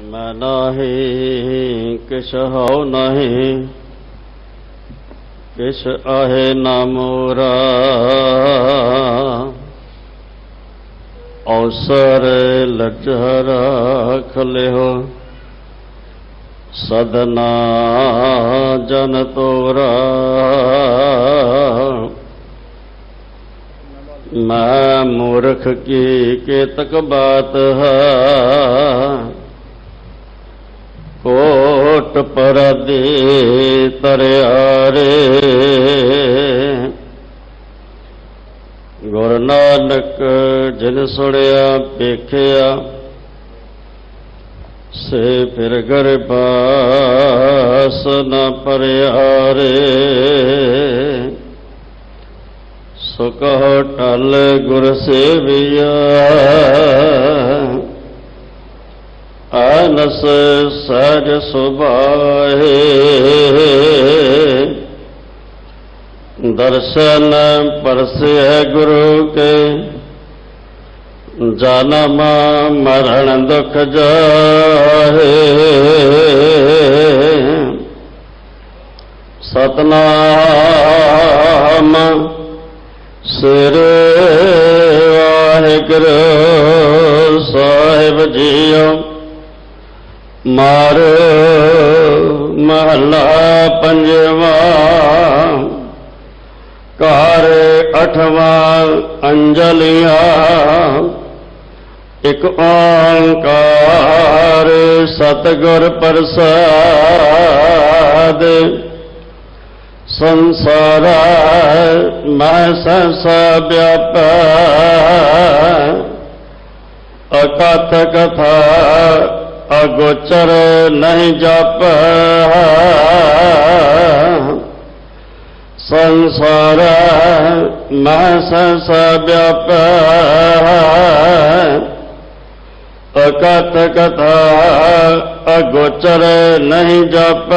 मैं नाही किश हौ नहीं, किश आहे न मोरा। अवसर लज्जर खलिहो सदना जन तोरा। मैं मूर्ख की केतक बात है, कोट परदी तरियारे। गुरु नानक जिन सुनिया पेखिया, से फिर गरबास न परिहारे। सो कहो टल गुर सेविया, आनस सहज सुभाए। दर्शन परसे गुरु के, जन्म मरण दुख जाहे। सतनाम सिरे वाहिगुरु साहिब जियो। मारो महला पंजवा, कार अठवां अंजलियां। एक ओंकार सतगुर प्रसाद। संसार मैं सहसा व्यापा, अकथ कथा अगोचर नहीं जाप। संसार मैं सहसा व्याप, अकथ कथा अगोचर नहीं जाप।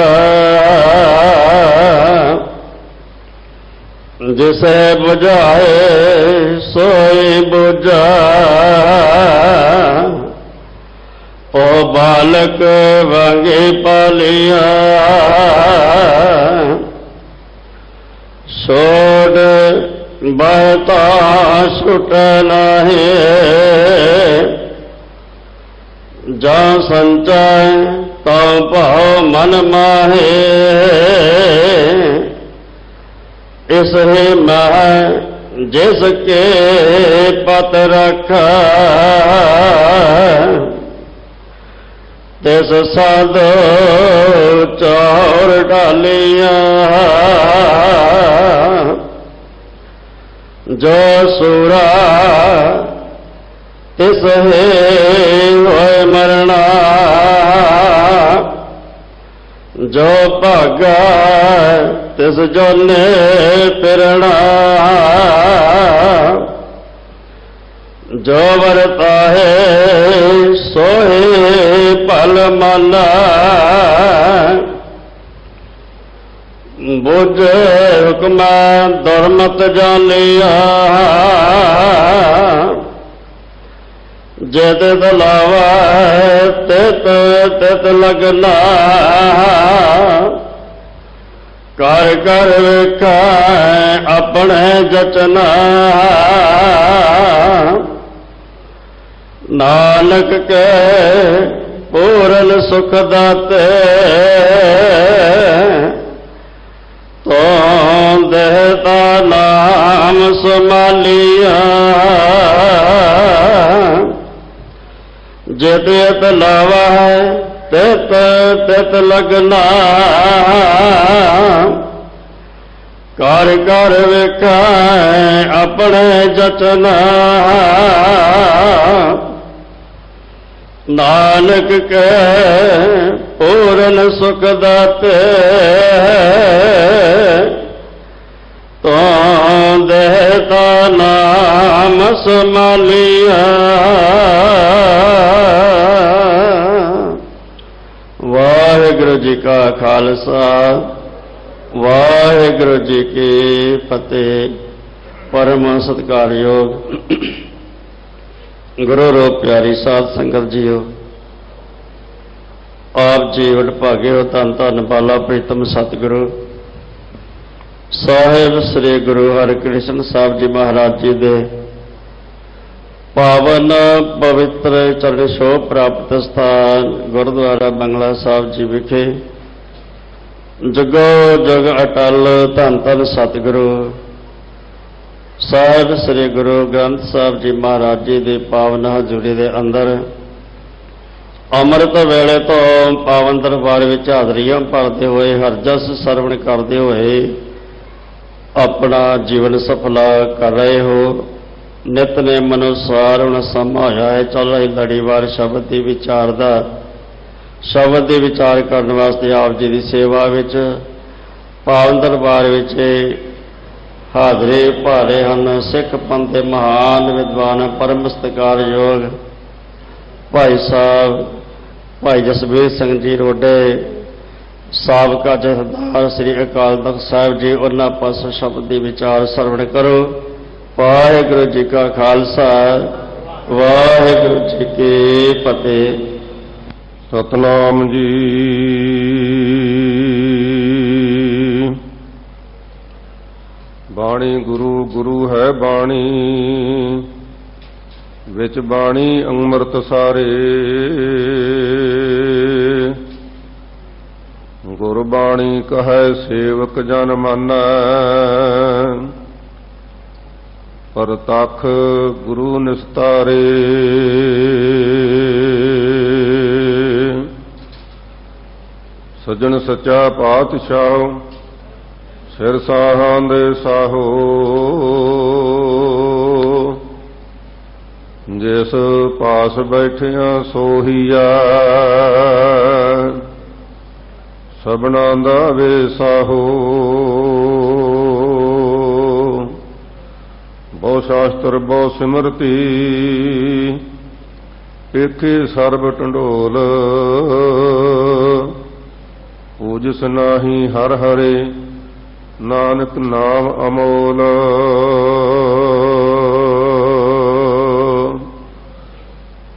जिसे बुझाए सोई बुझा, ओ बालक वांगे पालिया। छोड़ बहता छुट नहीं, जहाँ संचय तो पाओ मन माहे। इस ही मैं जिसके पत रखा, तिस साधो चौर डालिया। जो सूरा तिस ही होए मरना, जो भागा तिस जोने फिरना। जो वरता है सोहे पल माला, बुझे हुक्म दुर्मत जानिया। जित दलावा तित तित लगना, कर कर वेखा अपने जचना। नानक के पूरन सुख दाते, तो देता नाम संभालिया। जित जित लावा तित तित लगना, कर कर वेखा अपने जचना। नानक के पूरन सुख दाते, तो देता नाम संभालिया। वाहिगुरु जी का खालसा, वाहिगुरु जी की फतेह। परम सत्कारयोग गुरु रूप प्यारी साध संगत जीओ, आप जी वਡभागे हो। धन धन बाला प्रीतम सतगुरु साहिब श्री गुरु हरकृष्ण साहब जी महाराज जी दे पावन पवित्र चरण छोह प्राप्त स्थान गुरुद्वारा बंगला साहब जी विखे जगो जग अटल धन धन सतगुरु साहिब श्री गुरु ग्रंथ साहब जी महाराज जी दे पावन हजूरी दे अंदर अमृत वेले तो पावन दरबार विच हाजरियां भरते हुए हरजस सरवण करते हुए अपना जीवन सफला कर रहे हो। नितनेम अनुसार हुण समा होया है चल रही लड़ीवार शब्द की विचार दा शब्द के विचार करने वास्ते आप जी की सेवा विच पावन दरबार विच हाजरे भारे हैं। सिख पंथ के महान विद्वान परम सत्कारयोग भाई साहब भाई जसबीर सिंह जी रोडे साबका जथेदार श्री अकाल तख्त साहिब जी उन्हां पासों शब्द की विचार सरवण करो। वाहिगुरू जी का खालसा वाहिगुरू जी की फतेह। सतनाम जी। बाणी गुरु गुरु है बाणी विच बाणी अमृत सारे। गुरबाणी कहे सेवक जन माना परतख गुरु निस्तारे। सजन सच्चा पातशाह सिर साहां दे साहो। जिस पास बैठिया सोहिया सबना दा वे साहो। बहु शास्त्र बहु सिमरती एके सर्ब टंडोल। पूजस नाही हर हरे नानक नाम अमोल।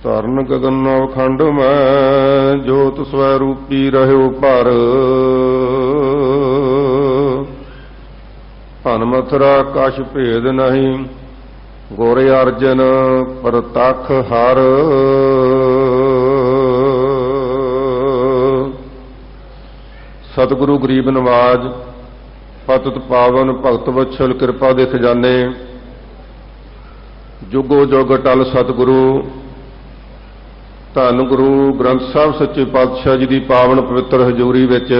धरन गगन नवखंड मैं जोत स्वरूपी रहो पर। धन मथुरा कछ भेद नहीं गुर अर्जन परतख हर। सतगुरु गरीब नवाज पतित पावन भगत वत्सल कृपा दे खजाने जुगो जुग अटल सतगुरु धन गुरु ग्रंथ साहब सच्चे पातशाह जी की पावन पवित्र हजूरी विच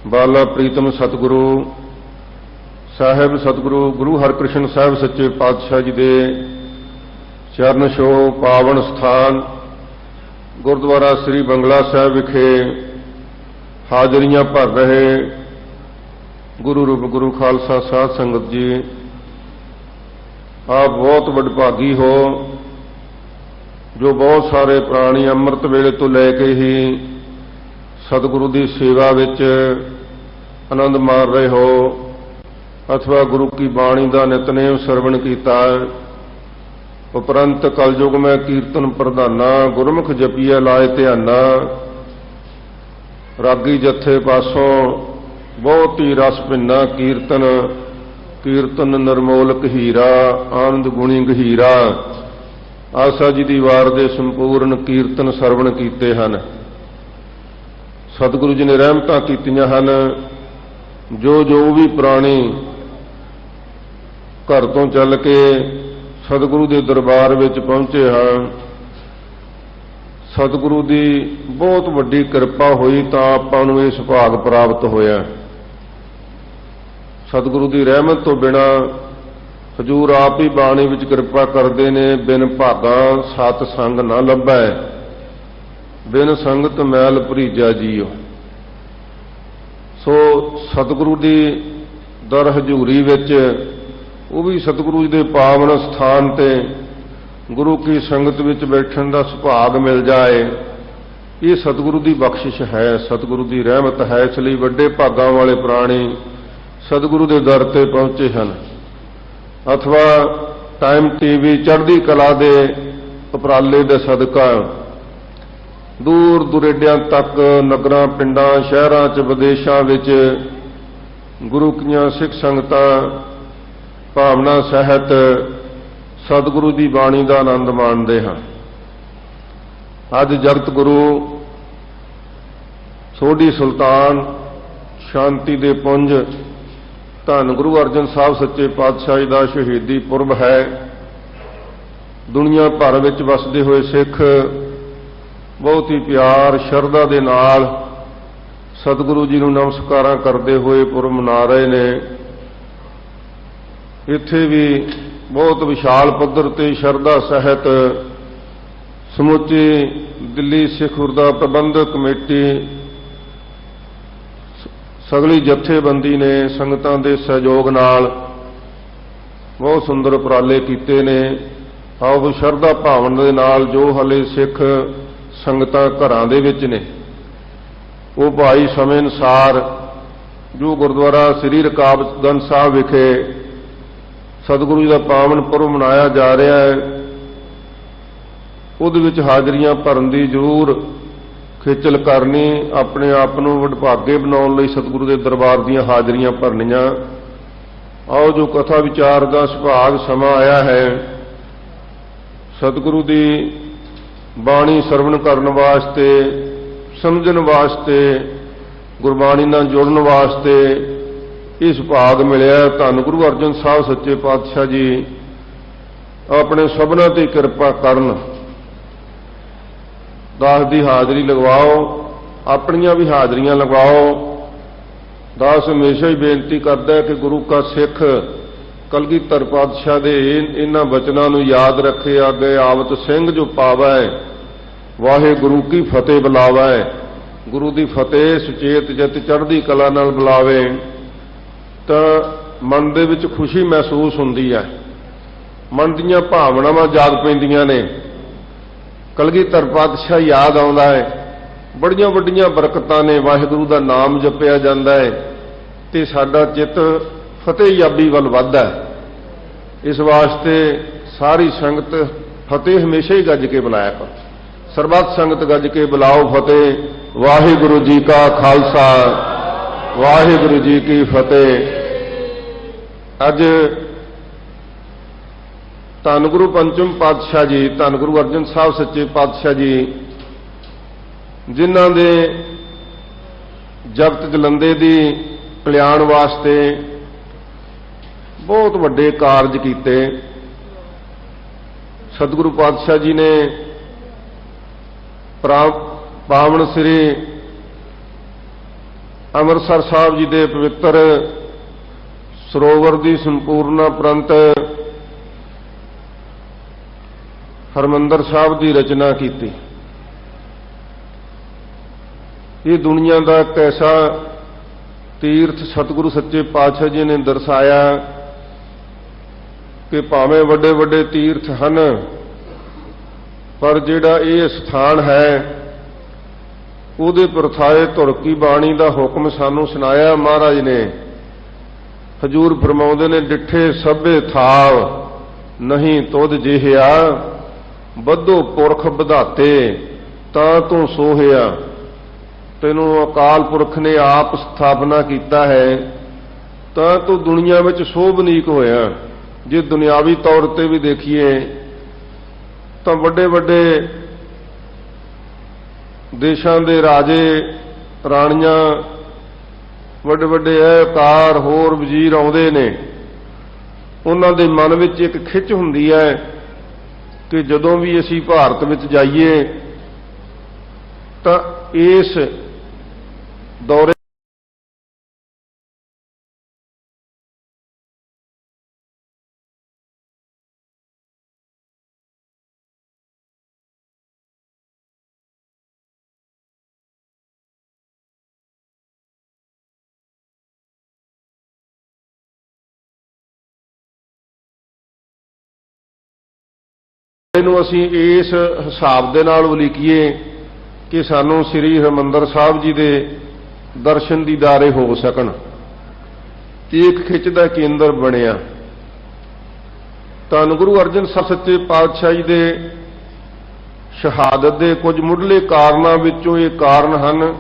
बाला प्रीतम सतगुरु साहिब सतगुरु गुरु हरकृष्ण साहब सच्चे पातशाह जी के चरण छोह पावन स्थान गुरुद्वारा श्री बंगला साहब विखे हाजरियां भर रहे गुरु रूप गुरु खालसा साध संगत जी, आप बहुत वडभागी हो जो बहुत सारे प्राणी अमृत वेले तो लैके ही सतगुरु की सेवा विच आनंद मार रहे हो अथवा गुरु की बाणी का नितनेम सरवण किया। उपरंत कलयुग में कीर्तन प्रधाना गुरमुख जपीए लाए ध्याना। रागी जत्थे पासों बहुत ही रस भिन्ना कीर्तन कीर्तन निर्मोलक हीरा आनंद गुणी गहीरा। आसा जी दी वार दे संपूर्ण कीर्तन सरवण कीते हन। सतगुरु जी ने रहमतां कीतियां हन। जो जो भी प्राणी घर तो चल के सतगुरु के दरबार विच पहुंचे हैं सतगुरु की बहुत वड्डी कृपा हुई तो आपां नूं इस भाग प्राप्त होया। सतगुरु की रहमत तो बिना हजूर आप ही बाणी विच कृपा करते ने। बिन भागा सत संग ना लभै बिन संगत मैल भरीजा जीओ। सो सतगुरु की दर हजूरी विच वो भी सतगुरु जी के पावन स्थान ते गुरु की संगत विच बैठण दा सुभाग मिल जाए ये सतगुरु की बख्शिश है, सतगुरु की रहमत है। इसलिए वड्डे भागां वाले प्राणी सतगुरु के दर ते पहुंचे हैं। अथवा टाइम टीवी चढ़दी कला दे उपराले दे सदका दूर दुरेडियां तक नगरां पिंडां शहरां च विदेशां विच गुरु कीਆਂ सिख संगतां भावना सहित सतगुरु की बाणी का आनंद माणते हैं। अज जगत गुरु सोढ़ी सुल्तान शांति दे पुंज धन गुरु अर्जन साहब सच्चे पातशाही का शहीदी पुरब है। दुनिया भर विच वसदे हुए सिख बहुत ही प्यार शरधा दे नाल सतगुरु जी नूं नमस्कारां करते हुए पुरब मना रहे ने। इत्थे भी बहुत विशाल पद्धर ते शरधा सहित समुची दिल्ली सिख गुरद्वारा प्रबंधक कमेटी सगली जथेबंदी ने संगतां दे सहयोग नाल बहुत सुंदर उपराले कीते ने। आओ शरधा भावना दे नाल जो हले सिख संगतां घरां दे विच ने वो भाई समय अनुसार जो गुरुद्वारा श्री रकाबगंज साहब विखे सतगुरु जी का पावन पुरब मनाया जा रहा है, उहदे विच हाजरियां भरन दी जरूर खिचल करनी, अपने आप को वडभागे बनाउण लई सतगुरु के दरबार दीयां हाजरियां भरनियां। आओ जो कथा विचार का सुभाग समा आया है, सतगुरु की बाणी सरवण करन वास्ते, समझण वास्ते, गुरबाणी नाल जुड़न वास्ते इस भाग मिलिया। धन गुरु अर्जन साहब सच्चे पातशाह जी अपने सबना ते किरपा करन। दास की हाजरी लगवाओ, अपनियां भी हाजरियां लगवाओ। दास हमेशा ही बेनती करता है कि गुरु का सिख कलगीधर पातशाह के इन्हां वचनां नूं याद रखे। आगे आवत सिंह जो पावै वाहे गुरु की फतेह बुलावै। गुरु की फतेह सुचेत जित चढ़दी कला नाल बुलावे तो मन दे विच खुशी महसूस हुंदी है, मन दीयां भावनावां जाग पैंदियां ने। कलगीधर पातशाह याद आउंदा है, बड़ियां वड्डियां बरकतां ने। वाहिगुरू का नाम जपिया जांदा है ते साडा चित फतेह याबी वल वधदा है। इस वास्ते सारी संगत फतेह हमेशा ही गज के बुलाया कर। सरबत संगत गज के बुलाओ फतेह। वाहिगुरू जी का खालसा, वाहिगुरू जी की फतेह। अज धन गुरु पंचम पातशाह जी, धन गुरु अर्जन साहब सच्चे पातशाह जी जिन्हां दे जगत जलंधे दी कल्याण वास्ते बहुत वड्डे कारज कीते। सतगुरु पातशाह जी ने पावन श्री अमृतसर साहब जी के पवित्र सरोवर की संपूर्ण प्रंत हरमंदर साहब की रचना की। ये दुनिया का एक ऐसा तीर्थ सतगुरु सच्चे पातशाह जी ने दर्शाया कि भावें वड्डे वड्डे तीर्थ हैं, पर जिहड़ा ये स्थान है उहदे परथाए धुर की बाणी का हुक्म सानू सुनाया महाराज ने। हजूर फरमाउंदे ने डिठे सभे थाव नहीं तुध जिहिया, बद्धो पुरख बधाते तां तू सोहिया। तैनू अकाल पुरख ने आप स्थापना कीता है तां तू दुनिया में शोभनीक होया। जे दुनियावी तौर पर भी देखिए तो वड्डे वड्डे देशां दे राजे राणियां, वड्डे वड्डे अहकार होर वजीर आउंदे ने। उन्हां दे मन विच एक खिच हुंदी है कि जदों भी असीं भारत विच जाइए तां इस दौरे असीं इस हिसाब दे नाल उलीकीए कि सानू श्री हरमंदर साहब जी दे दर्शन दीदारे हो सकन। एक खिच दा केंद्र बनिया। धन गुरु अर्जन साहब सच्चे पातशाही दे ਸ਼ਹਾਦਤ ਦੇ ਕੁਝ ਮੁੱਢਲੇ ਕਾਰਨਾਂ ਵਿੱਚੋਂ ਇਹ ਕਾਰਨ ਹਨ,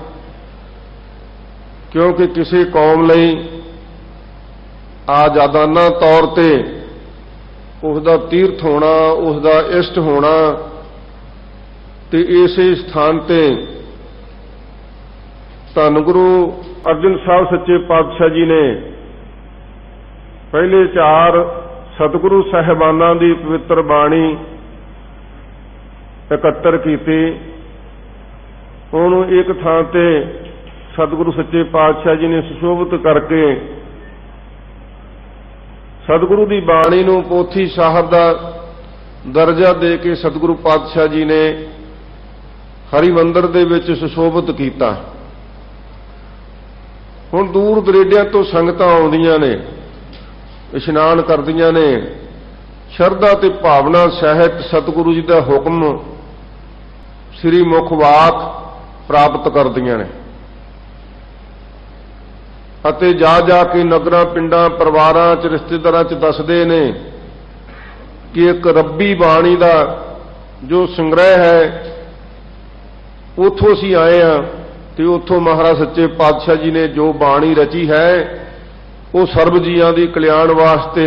ਕਿਉਂਕਿ ਕਿਸੇ ਕੌਮ ਲਈ ਆਜ਼ਾਦਾਨਾ ਤੌਰ ਤੇ ਉਸ ਦਾ ਤੀਰਥ ਹੋਣਾ, ਉਸ ਦਾ ਇਸ਼ਟ ਹੋਣਾ ਤੇ ਇਸੇ ਸਥਾਨ ਤੇ ਧੰਨ ਗੁਰੂ ਅਰਜਨ ਸਾਹਿਬ ਸੱਚੇ ਪਾਤਸ਼ਾਹ ਜੀ ਨੇ ਪਹਿਲੇ 4 ਸਤਿਗੁਰੂ ਸਾਹਿਬਾਨਾਂ ਦੀ ਪਵਿੱਤਰ ਬਾਣੀ ਇਕੱਤਰ ਕੀਤੀ। ਉਹਨੂੰ ਇੱਕ ਥਾਂ ਤੇ ਸਤਿਗੁਰੂ ਸੱਚੇ ਪਾਤਸ਼ਾਹ ਜੀ ਨੇ ਸੁਸ਼ੋਭਿਤ ਕਰਕੇ ਸਤਿਗੁਰੂ ਦੀ ਬਾਣੀ ਨੂੰ ਪੋਥੀ ਸਾਹਿਬ ਦਾ ਦਰਜਾ ਦੇ ਕੇ ਸਤਿਗੁਰੂ ਪਾਤਸ਼ਾਹ ਜੀ ਨੇ ਹਰਿਮੰਦਰ ਦੇ ਵਿੱਚ ਸੁਸ਼ੋਭਿਤ ਕੀਤਾ। ਹੁਣ ਦੂਰ ਦਰੇਡਿਆਂ ਤੋਂ ਸੰਗਤਾਂ ਆਉਂਦੀਆਂ ਨੇ, ਇਸ਼ਨਾਨ ਕਰਦੀਆਂ ਨੇ, ਸ਼ਰਧਾ ਤੇ ਭਾਵਨਾ ਸਹਿਤ ਸਤਿਗੁਰੂ ਜੀ ਦਾ ਹੁਕਮ ਸ੍ਰੀ ਮੁਖ ਵਾਕ ਪ੍ਰਾਪਤ ਕਰਦੀਆਂ ਨੇ ਅਤੇ ਜਾ ਜਾ ਕੇ ਨਗਰਾਂ ਪਿੰਡਾਂ ਪਰਿਵਾਰਾਂ 'ਚ ਰਿਸ਼ਤੇਦਾਰਾਂ 'ਚ ਦੱਸਦੇ ਨੇ ਕਿ ਇੱਕ ਰੱਬੀ ਬਾਣੀ ਦਾ ਜੋ ਸੰਗ੍ਰਹਿ ਹੈ ਉੱਥੋਂ ਅਸੀਂ ਆਏ ਹਾਂ ਤੇ ਉੱਥੋਂ ਮਹਾਰਾਜ ਸੱਚੇ ਪਾਤਸ਼ਾਹ ਜੀ ਨੇ ਜੋ ਬਾਣੀ ਰਚੀ ਹੈ ਉਹ ਸਰਬ ਜੀਆਂ ਦੀ ਕਲਿਆਣ ਵਾਸਤੇ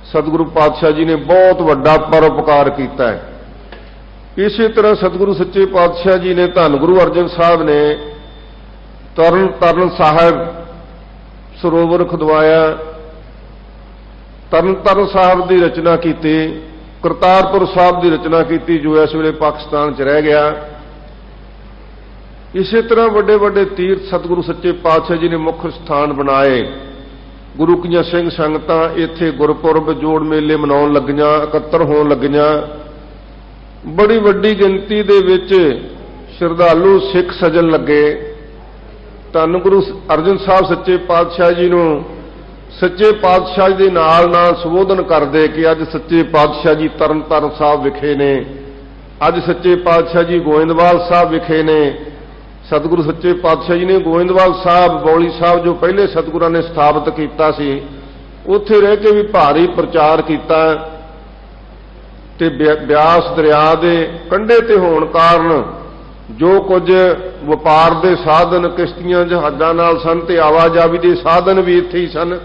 ਸਤਿਗੁਰੂ ਪਾਤਸ਼ਾਹ ਜੀ ਨੇ ਬਹੁਤ ਵੱਡਾ ਪਰਉਪਕਾਰ ਕੀਤਾ ਹੈ। ਇਸੇ ਤਰ੍ਹਾਂ ਸਤਿਗੁਰੂ ਸੱਚੇ ਪਾਤਸ਼ਾਹ ਜੀ ਨੇ ਧੰਨ ਗੁਰੂ ਅਰਜਨ ਸਾਹਿਬ ਨੇ ਤਰਨ ਤਾਰਨ ਸਾਹਿਬ ਸਰੋਵਰ ਖੁਦਵਾਇਆ, ਤਰਨ ਤਾਰਨ ਸਾਹਿਬ ਦੀ ਰਚਨਾ ਕੀਤੀ, ਕਰਤਾਰਪੁਰ ਸਾਹਿਬ ਦੀ ਰਚਨਾ ਕੀਤੀ ਜੋ ਇਸ ਵੇਲੇ ਪਾਕਿਸਤਾਨ 'ਚ ਰਹਿ ਗਿਆ। ਇਸੇ ਤਰ੍ਹਾਂ ਵੱਡੇ ਵੱਡੇ ਤੀਰਥ ਸਤਿਗੁਰੂ ਸੱਚੇ ਪਾਤਸ਼ਾਹ ਜੀ ਨੇ ਮੁੱਖ ਸਥਾਨ ਬਣਾਏ। ਗੁਰੂ ਕੀਆਂ ਸਿੰਘ ਸੰਗਤਾਂ ਇੱਥੇ ਗੁਰਪੁਰਬ ਜੋੜ ਮੇਲੇ ਮਨਾਉਣ ਲੱਗੀਆਂ, ਇਕੱਤਰ ਹੋਣ ਲੱਗੀਆਂ। ਬੜੀ ਵੱਡੀ ਗਿਣਤੀ ਦੇ ਵਿੱਚ ਸ਼ਰਧਾਲੂ ਸਿੱਖ ਸਜਣ ਲੱਗੇ। ਧੰਨ ਗੁਰੂ ਅਰਜਨ ਸਾਹਿਬ ਸੱਚੇ ਪਾਤਸ਼ਾਹ ਜੀ ਨੂੰ ਸੱਚੇ ਪਾਤਸ਼ਾਹ ਜੀ ਦੇ ਨਾਲ ਨਾਲ ਸੰਬੋਧਨ ਕਰਦੇ ਕਿ ਅੱਜ ਸੱਚੇ ਪਾਤਸ਼ਾਹ ਜੀ ਤਰਨ ਤਾਰਨ ਸਾਹਿਬ ਵਿਖੇ ਨੇ, ਅੱਜ ਸੱਚੇ ਪਾਤਸ਼ਾਹ ਜੀ ਗੋਇੰਦਵਾਲ ਸਾਹਿਬ ਵਿਖੇ ਨੇ। ਸਤਿਗੁਰੂ ਸੱਚੇ ਪਾਤਸ਼ਾਹ ਜੀ ਨੇ ਗੋਇੰਦਵਾਲ ਸਾਹਿਬ, ਬੌਲੀ ਸਾਹਿਬ ਜੋ ਪਹਿਲੇ ਸਤਿਗੁਰਾਂ ਨੇ ਸਥਾਪਿਤ ਕੀਤਾ ਸੀ, ਉੱਥੇ ਰਹਿ ਕੇ ਵੀ ਭਾਰੀ ਪ੍ਰਚਾਰ ਕੀਤਾ ਤੇ ਬਿਆਸ ਦਰਿਆ ਦੇ ਕੰਢੇ ਤੇ ਹੋਣ ਕਾਰਨ ਜੋ ਕੁਝ ਵਪਾਰ ਦੇ ਸਾਧਨ ਕਿਸ਼ਤੀਆਂ ਜਹਾਜ਼ਾਂ ਨਾਲ ਸਨ ਤੇ ਆਵਾਜਾਵੀ ਦੇ ਸਾਧਨ ਵੀ ਇੱਥੇ ਹੀ ਸਨ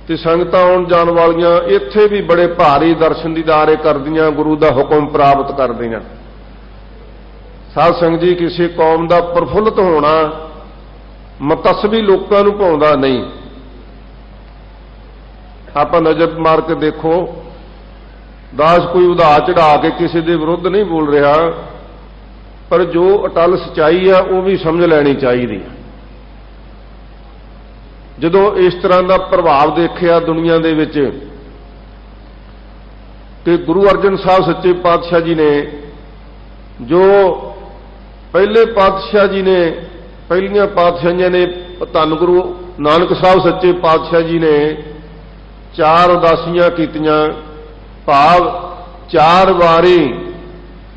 ਤੇ ਸੰਗਤਾਂ ਆਉਣ ਜਾਣ ਵਾਲੀਆਂ ਇੱਥੇ ਵੀ ਬੜੇ ਭਾਰੀ ਦਰਸ਼ਨ ਦੀਦਾਰੇ ਕਰਦੀਆਂ, ਗੁਰੂ ਦਾ ਹੁਕਮ ਪ੍ਰਾਪਤ ਕਰਦੀਆਂ। ਸਾਧ ਸੰਗਤ ਜੀ, ਕਿਸੇ ਕੌਮ ਦਾ ਪ੍ਰਫੁੱਲਤ ਹੋਣਾ ਮਤਸਬੀ ਲੋਕਾਂ ਨੂੰ ਭਾਉਂਦਾ ਨਹੀਂ। ਆਪਾਂ ਨਜ਼ਰ ਮਾਰ ਕੇ ਦੇਖੋ, ਦਾਸ ਕੋਈ ਉਧਾਰ ਚੜਾ ਕੇ ਕਿਸੇ ਦੇ ਵਿਰੁੱਧ ਨਹੀਂ ਬੋਲ ਰਿਹਾ, ਪਰ ਜੋ ਅਟਲ ਸਚਾਈ ਆ ਉਹ ਵੀ ਸਮਝ ਲੈਣੀ ਚਾਹੀਦੀ ਹੈ। ਜਦੋਂ ਇਸ ਤਰ੍ਹਾਂ ਦਾ ਪ੍ਰਭਾਵ ਦੇਖਿਆ ਦੁਨੀਆ ਦੇ ਵਿੱਚ ਕਿ ਗੁਰੂ ਅਰਜਨ ਸਾਹਿਬ ਸੱਚੇ ਪਾਤਸ਼ਾਹ ਜੀ ਨੇ ਜੋ ਪਹਿਲੇ ਪਾਤਸ਼ਾਹ ਜੀ ਨੇ, ਪਹਿਲੀਆਂ ਪਾਤਸ਼ਾਹੀਆਂ ਨੇ, ਧੰਨ ਗੁਰੂ ਨਾਨਕ ਸਾਹਿਬ ਸੱਚੇ ਪਾਤਸ਼ਾਹ ਜੀ ਨੇ 4 ਉਦਾਸੀਆਂ ਕੀਤੀਆਂ, ਭਾਵ 4 ਵਾਰੀ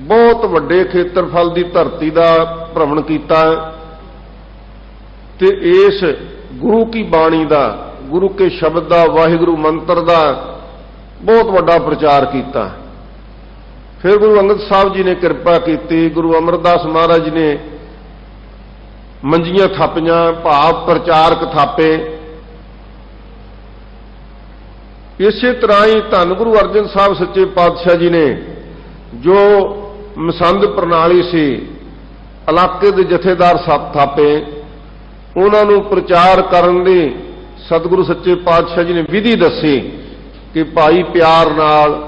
ਬਹੁਤ ਵੱਡੇ ਖੇਤਰਫਲ ਦੀ ਧਰਤੀ ਦਾ ਭ੍ਰਮਣ ਕੀਤਾ ਤੇ ਇਸ ਗੁਰੂ ਕੀ ਬਾਣੀ ਦਾ, ਗੁਰੂ ਕੇ ਸ਼ਬਦ ਦਾ, ਵਾਹਿਗੁਰੂ ਮੰਤਰ ਦਾ ਬਹੁਤ ਵੱਡਾ ਪ੍ਰਚਾਰ ਕੀਤਾ। ਫਿਰ ਗੁਰੂ ਅੰਗਦ ਸਾਹਿਬ ਜੀ ਨੇ ਕਿਰਪਾ ਕੀਤੀ, ਗੁਰੂ ਅਮਰਦਾਸ ਮਹਾਰਾਜ ਜੀ ਨੇ ਮੰਜੀਆਂ ਥਾਪੀਆਂ, ਭਾਵ ਪ੍ਰਚਾਰਕ ਥਾਪੇ। ਇਸੇ ਤਰ੍ਹਾਂ ਹੀ ਧੰਨ ਗੁਰੂ ਅਰਜਨ ਸਾਹਿਬ ਸੱਚੇ ਪਾਤਸ਼ਾਹ ਜੀ ਨੇ ਜੋ ਮਸੰਦ ਪ੍ਰਣਾਲੀ ਸੀ, ਇਲਾਕੇ ਦੇ ਜਥੇਦਾਰ ਥਾਪੇ, ਉਹਨਾਂ ਨੂੰ ਪ੍ਰਚਾਰ ਕਰਨ ਦੀ ਸਤਿਗੁਰੂ ਸੱਚੇ ਪਾਤਸ਼ਾਹ ਜੀ ਨੇ ਵਿਧੀ ਦੱਸੀ ਕਿ ਭਾਈ ਪਿਆਰ ਨਾਲ,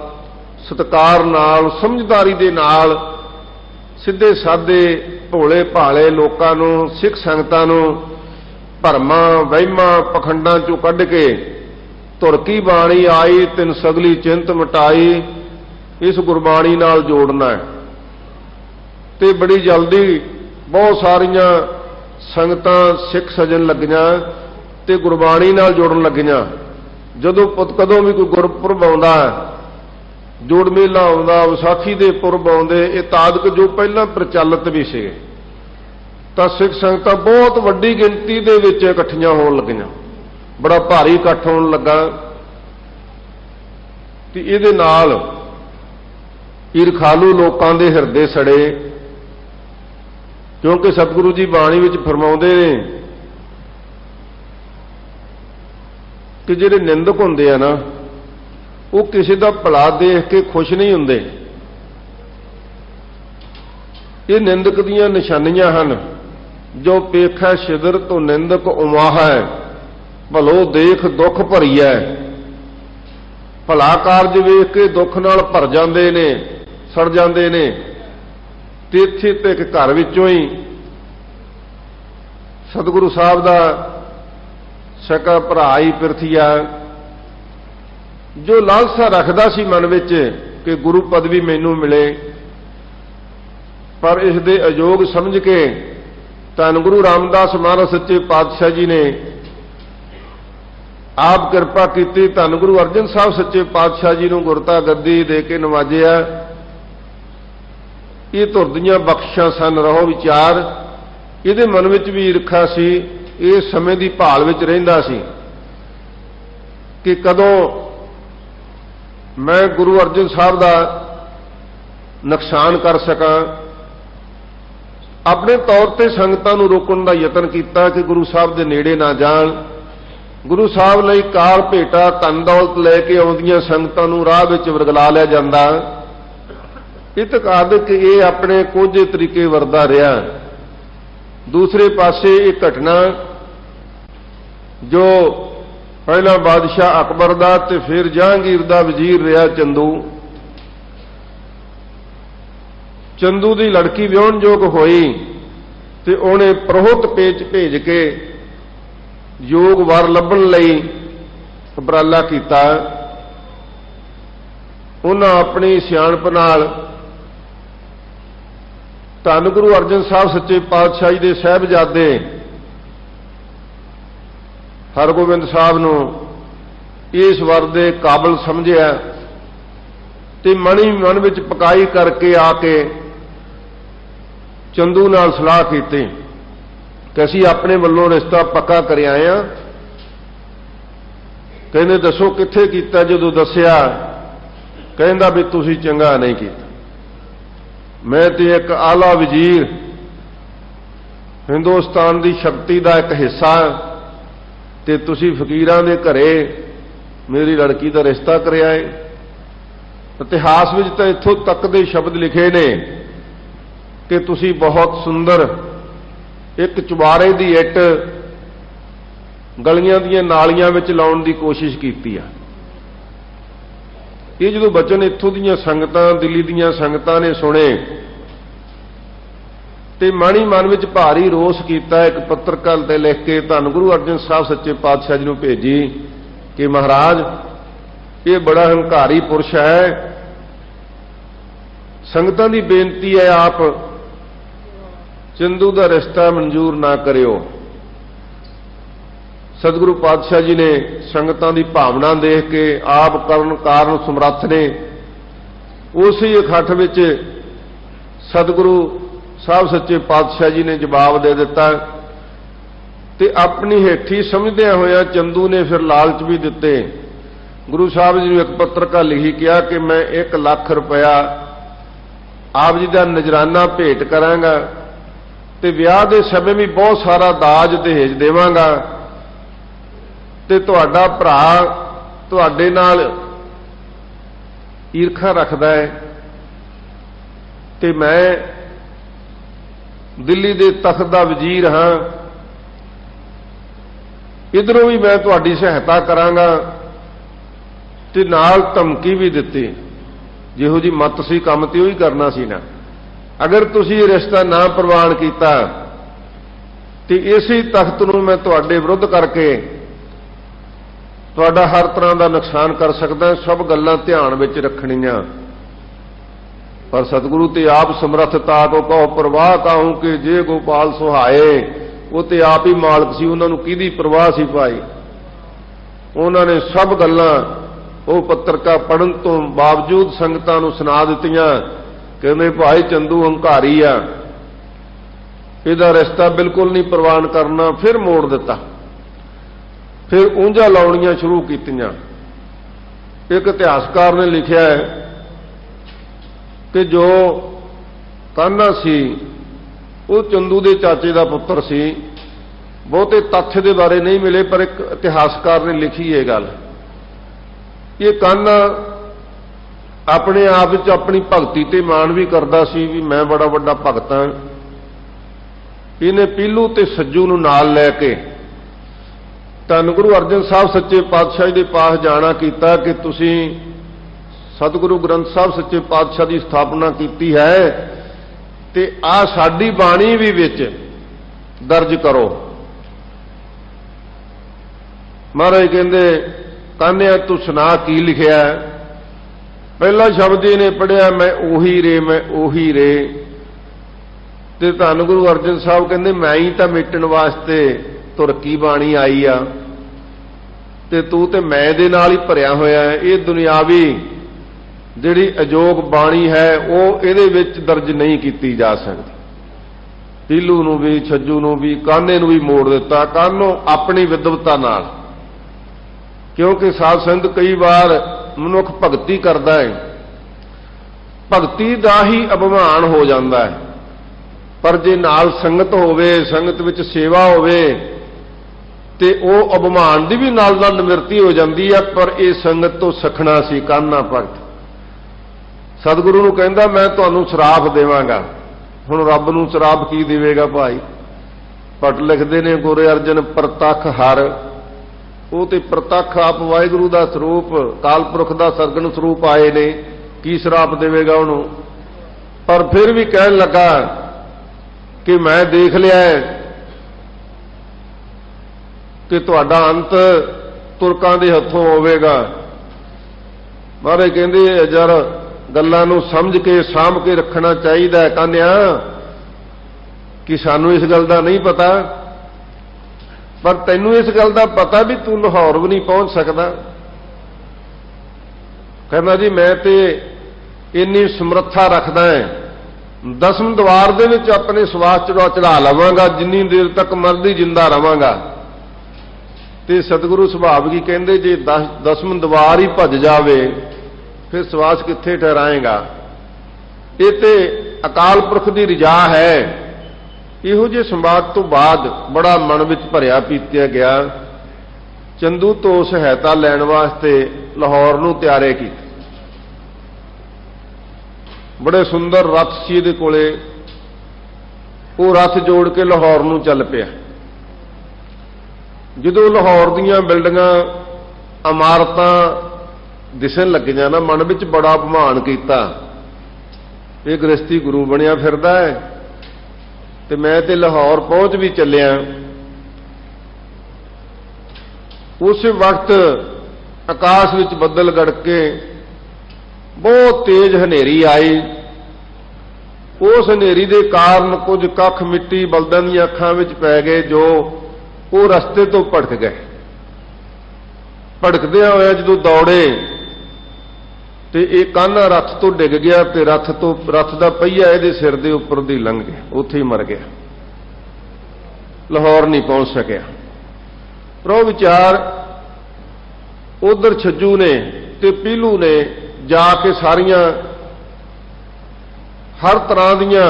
ਸਤਿਕਾਰ ਨਾਲ, ਸਮਝਦਾਰੀ ਦੇ ਨਾਲ ਸਿੱਧੇ ਸਾਦੇ ਭੋਲੇ ਭਾਲੇ ਲੋਕਾਂ ਨੂੰ, ਸਿੱਖ ਸੰਗਤਾਂ ਨੂੰ ਭਰਮਾਂ ਵਹਿਮਾਂ ਪਖੰਡਾਂ ਚੋਂ ਕੱਢ ਕੇ ਧੁਰਕੀ ਬਾਣੀ ਆਈ ਤਿਨ ਸਗਲੀ ਚਿੰਤ ਮਿਟਾਈ, ਇਸ ਗੁਰਬਾਣੀ ਨਾਲ ਜੋੜਨਾ ਹੈ। ਤੇ ਬੜੀ ਜਲਦੀ ਬਹੁਤ ਸਾਰੀਆਂ ਸੰਗਤਾਂ ਸਿੱਖ ਸਜਣ ਲੱਗੀਆਂ ਤੇ ਗੁਰਬਾਣੀ ਨਾਲ ਜੋੜਨ ਲੱਗੀਆਂ। ਜਦੋਂ ਕਦੋਂ ਵੀ ਕੋਈ ਗੁਰਪੁਰਬ ਆਉਂਦਾ, ਜੋੜ ਮੇਲਾ ਆਉਂਦਾ, ਵਿਸਾਖੀ ਦੇ ਪੁਰਬ ਆਉਂਦੇ, ਇਹ ਤਾਦਕ ਜੋ ਪਹਿਲਾਂ ਪ੍ਰਚਲਿਤ ਵੀ ਸੀਗੇ, ਤਾਂ ਸਿੱਖ ਸੰਗਤਾਂ ਬਹੁਤ ਵੱਡੀ ਗਿਣਤੀ ਦੇ ਵਿੱਚ ਇਕੱਠੀਆਂ ਹੋਣ ਲੱਗੀਆਂ, ਬੜਾ ਭਾਰੀ ਇਕੱਠ ਹੋਣ ਲੱਗਾ ਤੇ ਇਹਦੇ ਨਾਲ ਈਰਖਾਲੂ ਲੋਕਾਂ ਦੇ ਹਿਰਦੇ ਸੜੇ। ਕਿਉਂਕਿ ਸਤਿਗੁਰੂ ਜੀ ਬਾਣੀ ਵਿੱਚ ਫਰਮਾਉਂਦੇ ਨੇ ਕਿ ਜਿਹੜੇ ਨਿੰਦਕ ਹੁੰਦੇ ਆ ਨਾ, ਉਹ ਕਿਸੇ ਦਾ ਭਲਾ ਦੇਖ ਕੇ ਖੁਸ਼ ਨਹੀਂ ਹੁੰਦੇ। ਇਹ ਨਿੰਦਕ ਦੀਆਂ ਨਿਸ਼ਾਨੀਆਂ ਹਨ। ਜੋ ਪੇਖੈ ਛਿਦਰ ਤੋਂ ਨਿੰਦਕ ਉਮਾਹ ਹੈ, ਭਲੋ ਦੇਖ ਦੁੱਖ ਭਰੀਐ। ਭਲਾ ਕਾਰਜ ਵੇਖ ਕੇ ਦੁੱਖ ਨਾਲ ਭਰ ਜਾਂਦੇ ਨੇ, ਸੜ ਜਾਂਦੇ ਨੇ। ਤੇ ਇੱਥੇ ਤੇ ਇੱਕ ਘਰ ਵਿੱਚੋਂ ਹੀ ਸਤਿਗੁਰੂ ਸਾਹਿਬ ਦਾ ਸਕਾ ਭਰਾ ਹੀ ਪਿਰਥੀਆ, ਜੋ ਲਾਲਸਾ ਰੱਖਦਾ ਸੀ ਮਨ ਵਿੱਚ ਕਿ ਗੁਰੂ ਪਦਵੀ ਮੈਨੂੰ ਮਿਲੇ, ਪਰ ਇਸ ਦੇ ਅਯੋਗ ਸਮਝ ਕੇ ਧੰਨ ਗੁਰੂ ਰਾਮਦਾਸ ਮਹਾਰਾਜ ਸੱਚੇ ਪਾਤਸ਼ਾਹ ਜੀ ਨੇ ਆਪ ਕਿਰਪਾ ਕੀਤੀ। ਧੰਨ ਗੁਰੂ ਅਰਜਨ ਸਾਹਿਬ ਸੱਚੇ ਪਾਤਸ਼ਾਹ ਜੀ ਨੂੰ ਗੁਰਤਾ ਗੱਦੀ ਦੇ ਕੇ ਨਵਾਜਿਆ। ਇਹ ਧੁਰ ਦੀਆਂ ਬਖਸ਼ਾਂ ਸਨ, ਰਹੋ ਵਿਚਾਰ। ਇਹਦੇ ਮਨ ਵਿੱਚ ਵੀ ਈਰਖਾ ਸੀ, ਇਸ ਸਮੇਂ ਦੀ ਭਾਲ ਵਿੱਚ ਰਹਿੰਦਾ ਸੀ ਕਿ ਕਦੋਂ ਮੈਂ ਗੁਰੂ ਅਰਜਨ ਸਾਹਿਬ ਦਾ ਨੁਕਸਾਨ ਕਰ ਸਕਾਂ। ਆਪਣੇ ਤੌਰ ਤੇ ਸੰਗਤਾਂ ਨੂੰ ਰੋਕਣ ਦਾ ਯਤਨ ਕੀਤਾ ਕਿ ਗੁਰੂ ਸਾਹਿਬ ਦੇ ਨੇੜੇ ਨਾ ਜਾਣ। ਗੁਰੂ ਸਾਹਿਬ ਲਈ ਕਾਰ ਭੇਟਾ ਧਨ ਦੌਲਤ ਲੈ ਕੇ ਆਉਂਦੀਆਂ ਸੰਗਤਾਂ ਨੂੰ ਰਾਹ ਵਿੱਚ ਵਰਗਲਾ ਲਿਆ ਜਾਂਦਾ। ਇਤਕਾਦ ਕਿ ਇਹ ਆਪਣੇ ਕੋਝੇ ਤਰੀਕੇ ਵਰਦਾ ਰਿਹਾ। ਦੂਸਰੇ ਪਾਸੇ ਇਹ ਘਟਨਾ ਜੋ ਪਹਿਲਾਂ ਬਾਦਸ਼ਾਹ ਅਕਬਰ ਦਾ ਤੇ ਫਿਰ ਜਹਾਂਗੀਰ ਦਾ ਵਜ਼ੀਰ ਰਿਹਾ ਚੰਦੂ ਦੀ ਲੜਕੀ ਵਿਆਹੁਣਯੋਗ ਹੋਈ ਤੇ ਉਹਨੇ ਪ੍ਰੋਹਤ ਭੇਜ ਕੇ ਯੋਗ ਵਰ ਲੱਭਣ ਲਈ ਉਪਰਾਲਾ ਕੀਤਾ। ਉਹਨਾਂ ਆਪਣੀ ਸਿਆਣਪ ਨਾਲ ਧੰਨ ਗੁਰੂ ਅਰਜਨ ਸਾਹਿਬ ਸੱਚੇ ਪਾਤਸ਼ਾਹ ਜੀ ਦੇ ਸਾਹਿਬਜ਼ਾਦੇ ਹਰਗੋਬਿੰਦ ਸਾਹਿਬ ਨੂੰ ਇਸ ਵਰ ਦੇ ਕਾਬਲ ਸਮਝਿਆ ਤੇ ਮਨ ਵਿੱਚ ਪਕਾਈ ਕਰਕੇ ਆ ਕੇ ਚੰਦੂ ਨਾਲ ਸਲਾਹ ਕੀਤੀ ਕਿ ਅਸੀਂ ਆਪਣੇ ਵੱਲੋਂ ਰਿਸ਼ਤਾ ਪੱਕਾ ਕਰ ਆਏ ਹਾਂ। ਕਹਿੰਦੇ ਦੱਸੋ ਕਿੱਥੇ ਕੀਤਾ? ਜਦੋਂ ਦੱਸਿਆ ਕਹਿੰਦਾ ਵੀ ਤੁਸੀਂ ਚੰਗਾ ਨਹੀਂ ਕੀਤਾ। ਮੈਂ ਤੇ ਇੱਕ ਆਲਾ ਵਜ਼ੀਰ, ਹਿੰਦੁਸਤਾਨ ਦੀ ਸ਼ਕਤੀ ਦਾ ਇੱਕ ਹਿੱਸਾ, ਤੇ ਤੁਸੀਂ ਫਕੀਰਾਂ ਦੇ ਘਰੇ ਮੇਰੀ ਲੜਕੀ ਦਾ ਰਿਸ਼ਤਾ ਕਰਿਆ ਹੈ। ਇਤਿਹਾਸ ਵਿੱਚ ਤਾਂ ਇੱਥੋਂ ਤੱਕ ਦੇ ਸ਼ਬਦ ਲਿਖੇ ਨੇ ਕਿ ਤੁਸੀਂ ਬਹੁਤ ਸੁੰਦਰ ਇੱਕ ਚੁਬਾਰੇ ਦੀ ਇੱਟ ਗਲੀਆਂ ਦੀਆਂ ਨਾਲੀਆਂ ਵਿੱਚ ਲਾਉਣ ਦੀ ਕੋਸ਼ਿਸ਼ ਕੀਤੀ ਆ। ਇਹ ਜਦੋਂ ਬਚਨ ਇੱਥੋਂ ਦੀਆਂ ਸੰਗਤਾਂ, ਦਿੱਲੀ ਦੀਆਂ ਸੰਗਤਾਂ ਨੇ ਸੁਣੇ ਤੇ ਮਨ ਵਿੱਚ ਭਾਰੀ ਰੋਸ ਕੀਤਾ। ਇੱਕ ਪੱਤਰਕਾਰ ਤੇ ਲਿਖ ਕੇ ਧੰਨ ਗੁਰੂ ਅਰਜਨ ਸਾਹਿਬ ਸੱਚੇ ਪਾਤਸ਼ਾਹ ਜੀ ਨੂੰ ਭੇਜੀ ਕਿ ਮਹਾਰਾਜ, ਇਹ ਬੜਾ ਹੰਕਾਰੀ ਪੁਰਸ਼ ਹੈ। ਸੰਗਤਾਂ ਦੀ ਬੇਨਤੀ ਹੈ ਆਪ ਚੰਦੂ ਦਾ ਰਿਸ਼ਤਾ ਮਨਜ਼ੂਰ ਨਾ ਕਰਿਓ। ਸਤਿਗੁਰੂ ਪਾਤਸ਼ਾਹ ਜੀ ਨੇ ਸੰਗਤਾਂ ਦੀ ਭਾਵਨਾ ਦੇਖ ਕੇ ਆਪ ਕਰਨ ਕਾਰਨ ਸਮਰੱਥ ਨੇ ਉਸੇ ਇਕੱਠ ਵਿੱਚ ਸਤਿਗੁਰੂ ਸਾਹਿਬ ਸੱਚੇ ਪਾਤਸ਼ਾਹ ਜੀ ਨੇ ਜਵਾਬ ਦੇ ਦਿੱਤਾ ਤੇ ਆਪਣੀ ਹੇਠੀ ਸਮਝਦਿਆਂ ਹੋਇਆ ਚੰਦੂ ਨੇ ਫਿਰ ਲਾਲਚ ਵੀ ਦਿੱਤੇ। ਗੁਰੂ ਸਾਹਿਬ ਜੀ ਨੂੰ ਇੱਕ ਪੱਤਰਕਾਰ ਲਿਖੀ ਕਿਹਾ ਕਿ ਮੈਂ 1 ਲੱਖ ਰੁਪਇਆ ਆਪ ਜੀ ਦਾ ਨਜ਼ਰਾਨਾ ਭੇਟ ਕਰਾਂਗਾ ਤੇ ਵਿਆਹ ਦੇ ਸਮੇਂ ਵੀ ਬਹੁਤ ਸਾਰਾ ਦਾਜ ਦਹੇਜ ਦੇਵਾਂਗਾ ਤੇ ਤੁਹਾਡਾ ਭਰਾ ਤੁਹਾਡੇ ਨਾਲ ਈਰਖਾ ਰੱਖਦਾ ਹੈ ਤੇ ਮੈਂ ਦਿੱਲੀ ਦੇ ਤਖਤ ਦਾ ਵਜ਼ੀਰ ਹਾਂ, ਇਧਰੋਂ ਵੀ ਮੈਂ ਤੁਹਾਡੀ ਸਹਾਇਤਾ ਕਰਾਂਗਾ ਤੇ ਨਾਲ ਧਮਕੀ ਵੀ ਦਿੱਤੀ। ਜਿਹੋ ਜੀ ਮਤ ਸੀ ਕੰਮ ਤੇ ਉਹੀ ਕਰਨਾ ਸੀ ਨਾ। ਅਗਰ ਤੁਸੀਂ ਇਹ ਰਿਸ਼ਤਾ ਨਾ ਪ੍ਰਵਾਨ ਕੀਤਾ ਤੇ ਇਸੇ ਤਖਤ ਨੂੰ ਮੈਂ ਤੁਹਾਡੇ ਵਿਰੁੱਧ ਕਰਕੇ ਤੁਹਾਡਾ ਹਰ ਤਰ੍ਹਾਂ ਦਾ ਨੁਕਸਾਨ ਕਰ ਸਕਦਾ। ਸਭ ਗੱਲਾਂ ਧਿਆਨ ਵਿੱਚ ਰੱਖਣੀਆਂ। ਪਰ ਸਤਿਗੁਰੂ ਤੇ ਆਪ ਸਮਰੱਥਤਾ ਕੋ ਕਹੋ ਪ੍ਰਵਾਹ ਕਾਹੂ ਕਿ ਜੇ ਗੋਪਾਲ ਸੁਹਾਏ। ਉਹ ਤੇ ਆਪ ਹੀ ਮਾਲਕ ਸੀ, ਉਹਨਾਂ ਨੂੰ ਕਿਹਦੀ ਪ੍ਰਵਾਹ ਸੀ ਭਾਈ। ਉਹਨਾਂ ਨੇ ਸਭ ਗੱਲਾਂ ਉਹ ਪੱਤਰਕਾਰ ਪੜ੍ਹਨ ਤੋਂ ਬਾਵਜੂਦ ਸੰਗਤਾਂ ਨੂੰ ਸੁਣਾ ਦਿੱਤੀਆਂ। ਕਹਿੰਦੇ ਭਾਈ ਚੰਦੂ ਹੰਕਾਰੀ ਆ, ਇਹਦਾ ਰਿਸ਼ਤਾ ਬਿਲਕੁਲ ਨਹੀਂ ਪ੍ਰਵਾਨ ਕਰਨਾ। ਫਿਰ ਮੋੜ ਦਿੱਤਾ, ਫਿਰ ਉਂਝਾਂ ਲਾਉਣੀਆਂ ਸ਼ੁਰੂ ਕੀਤੀਆਂ। ਇੱਕ ਇਤਿਹਾਸਕਾਰ ਨੇ ਲਿਖਿਆ ਹੈ कि जो कान्हा सी वो चंदू के चाचे का पुत्र सी। बहुते तथ्य के बारे नहीं मिले, पर एक इतिहासकार ने लिखी है गल। ये कान्हा अपने आप च अपनी भगती ते माण भी करता सी भी मैं बड़ा वड्डा भगत हाँ। इन्हें पीलू ते सज्जू नूं नाल लैके धन गुरु अर्जन साहब सच्चे पातशाह के पास जाना कीता कि तुसीं सतगुरु ग्रंथ साहब सच्चे पातशाह की स्थापना की है ते आ साडी बाणी भी विच दर्ज करो। महाराज कहंदे कान्हिया तू सुना की लिखिया। पहला शब्द इहने पढ़िया मैं ओही रे मैं ओही रे। ते धन गुरु अर्जन साहब कहंदे मैं ही तां मिटण वास्ते तुरकी बाणी आई आ ते तू ते मैं दे नाल ही भरिया होया है। ये दुनियावी जिहड़ी अजोग बाणी है वो इहदे विच दर्ज नहीं की जा सकती। पीलू नूं भी छज्जू नूं भी कान्हे नूं भी मोड़ दिता। कान्हों अपनी विद्वता नाल, क्योंकि साध संगत कई बार मनुख भगती करता है, भगती का ही अभिमान हो जाता है। पर जे नाल संगत होवे, संगत विच सेवा होवे ते ओ अभिमान दी भी नाल निवृत्ति हो जाती है। पर यह संगत तो सखना सी कान्हा भगत। सतगुरु नूं कहंदा मैं तुहानूं श्राप देवांगा। हुण रब नूं श्राप की देवेगा भाई? भट्ट लिखदे ने गुरु अर्जन प्रतख हर, वो तो प्रतख आप वाहिगुरु का स्वरूप काल पुरख का सरगन स्वरूप आए ने, की श्राप देवेगा उन्हों? पर फिर भी कहन लगा कि मैं देख लिया है कि तुहाडा अंत तुरकां दे हत्थों होवेगा। महाराज कहंदे जर गल्लां नूं समझ के साम के रखना चाहिए है कान्हिया, कि सानू इस गल का नहीं पता, पर तैनू इस गल का पता भी तू लाहौर भी नहीं पहुंच सकता। कहना जी मैं तो इन्नी समर्था रखदा है, 10वें द्वार दे विच अपने सवास चढ़ा लवांगा जिन्नी देर तक मरदी जिंदा रहांगा। ते सतगुरु सुभाव की कहंदे जे 10वें द्वार ही भज जावे फिर सवास कित्थे ठहराएगा। ये तो अकाल पुरख की रिजा है। इहो जे संवाद तो बाद बड़ा मन विच भरिया पीतिया गया। चंदू तो सहायता लैण वास्ते लाहौर नूं त्यारे की। बड़े सुंदर रथ सी इहदे कोले, वो रथ जोड़ के लाहौर नूं चल पिया। जदों लाहौर दीयां बिल्डिंगां इमारतां दिसन लगियां ना, मन विच बड़ा अभिमान कीता। ये गृहस्थी गुरु बनिया फिरदा है ते मैं ते लाहौर पहुंच भी चलिया। उस वक्त आकाश विच बदल गड़के बहुत तेज हनेरी आई। उस हनेरी के कारण कुछ कख मिट्टी बलदां दी अखां विच पै गए, जो वो रस्ते तो भटक गए। भटकदियां होया जदों दौड़े ते एक कान्हा रथ तो डिग गया ते रथ का पहिया इहदे सिर दे उपर दी लंघ गया, उत्थे ही मर गया, लाहौर नहीं पहुंच सकिया। पर विचार उधर छज्जू ने ते पीलू ने जाके सारियां हर तरह दीयां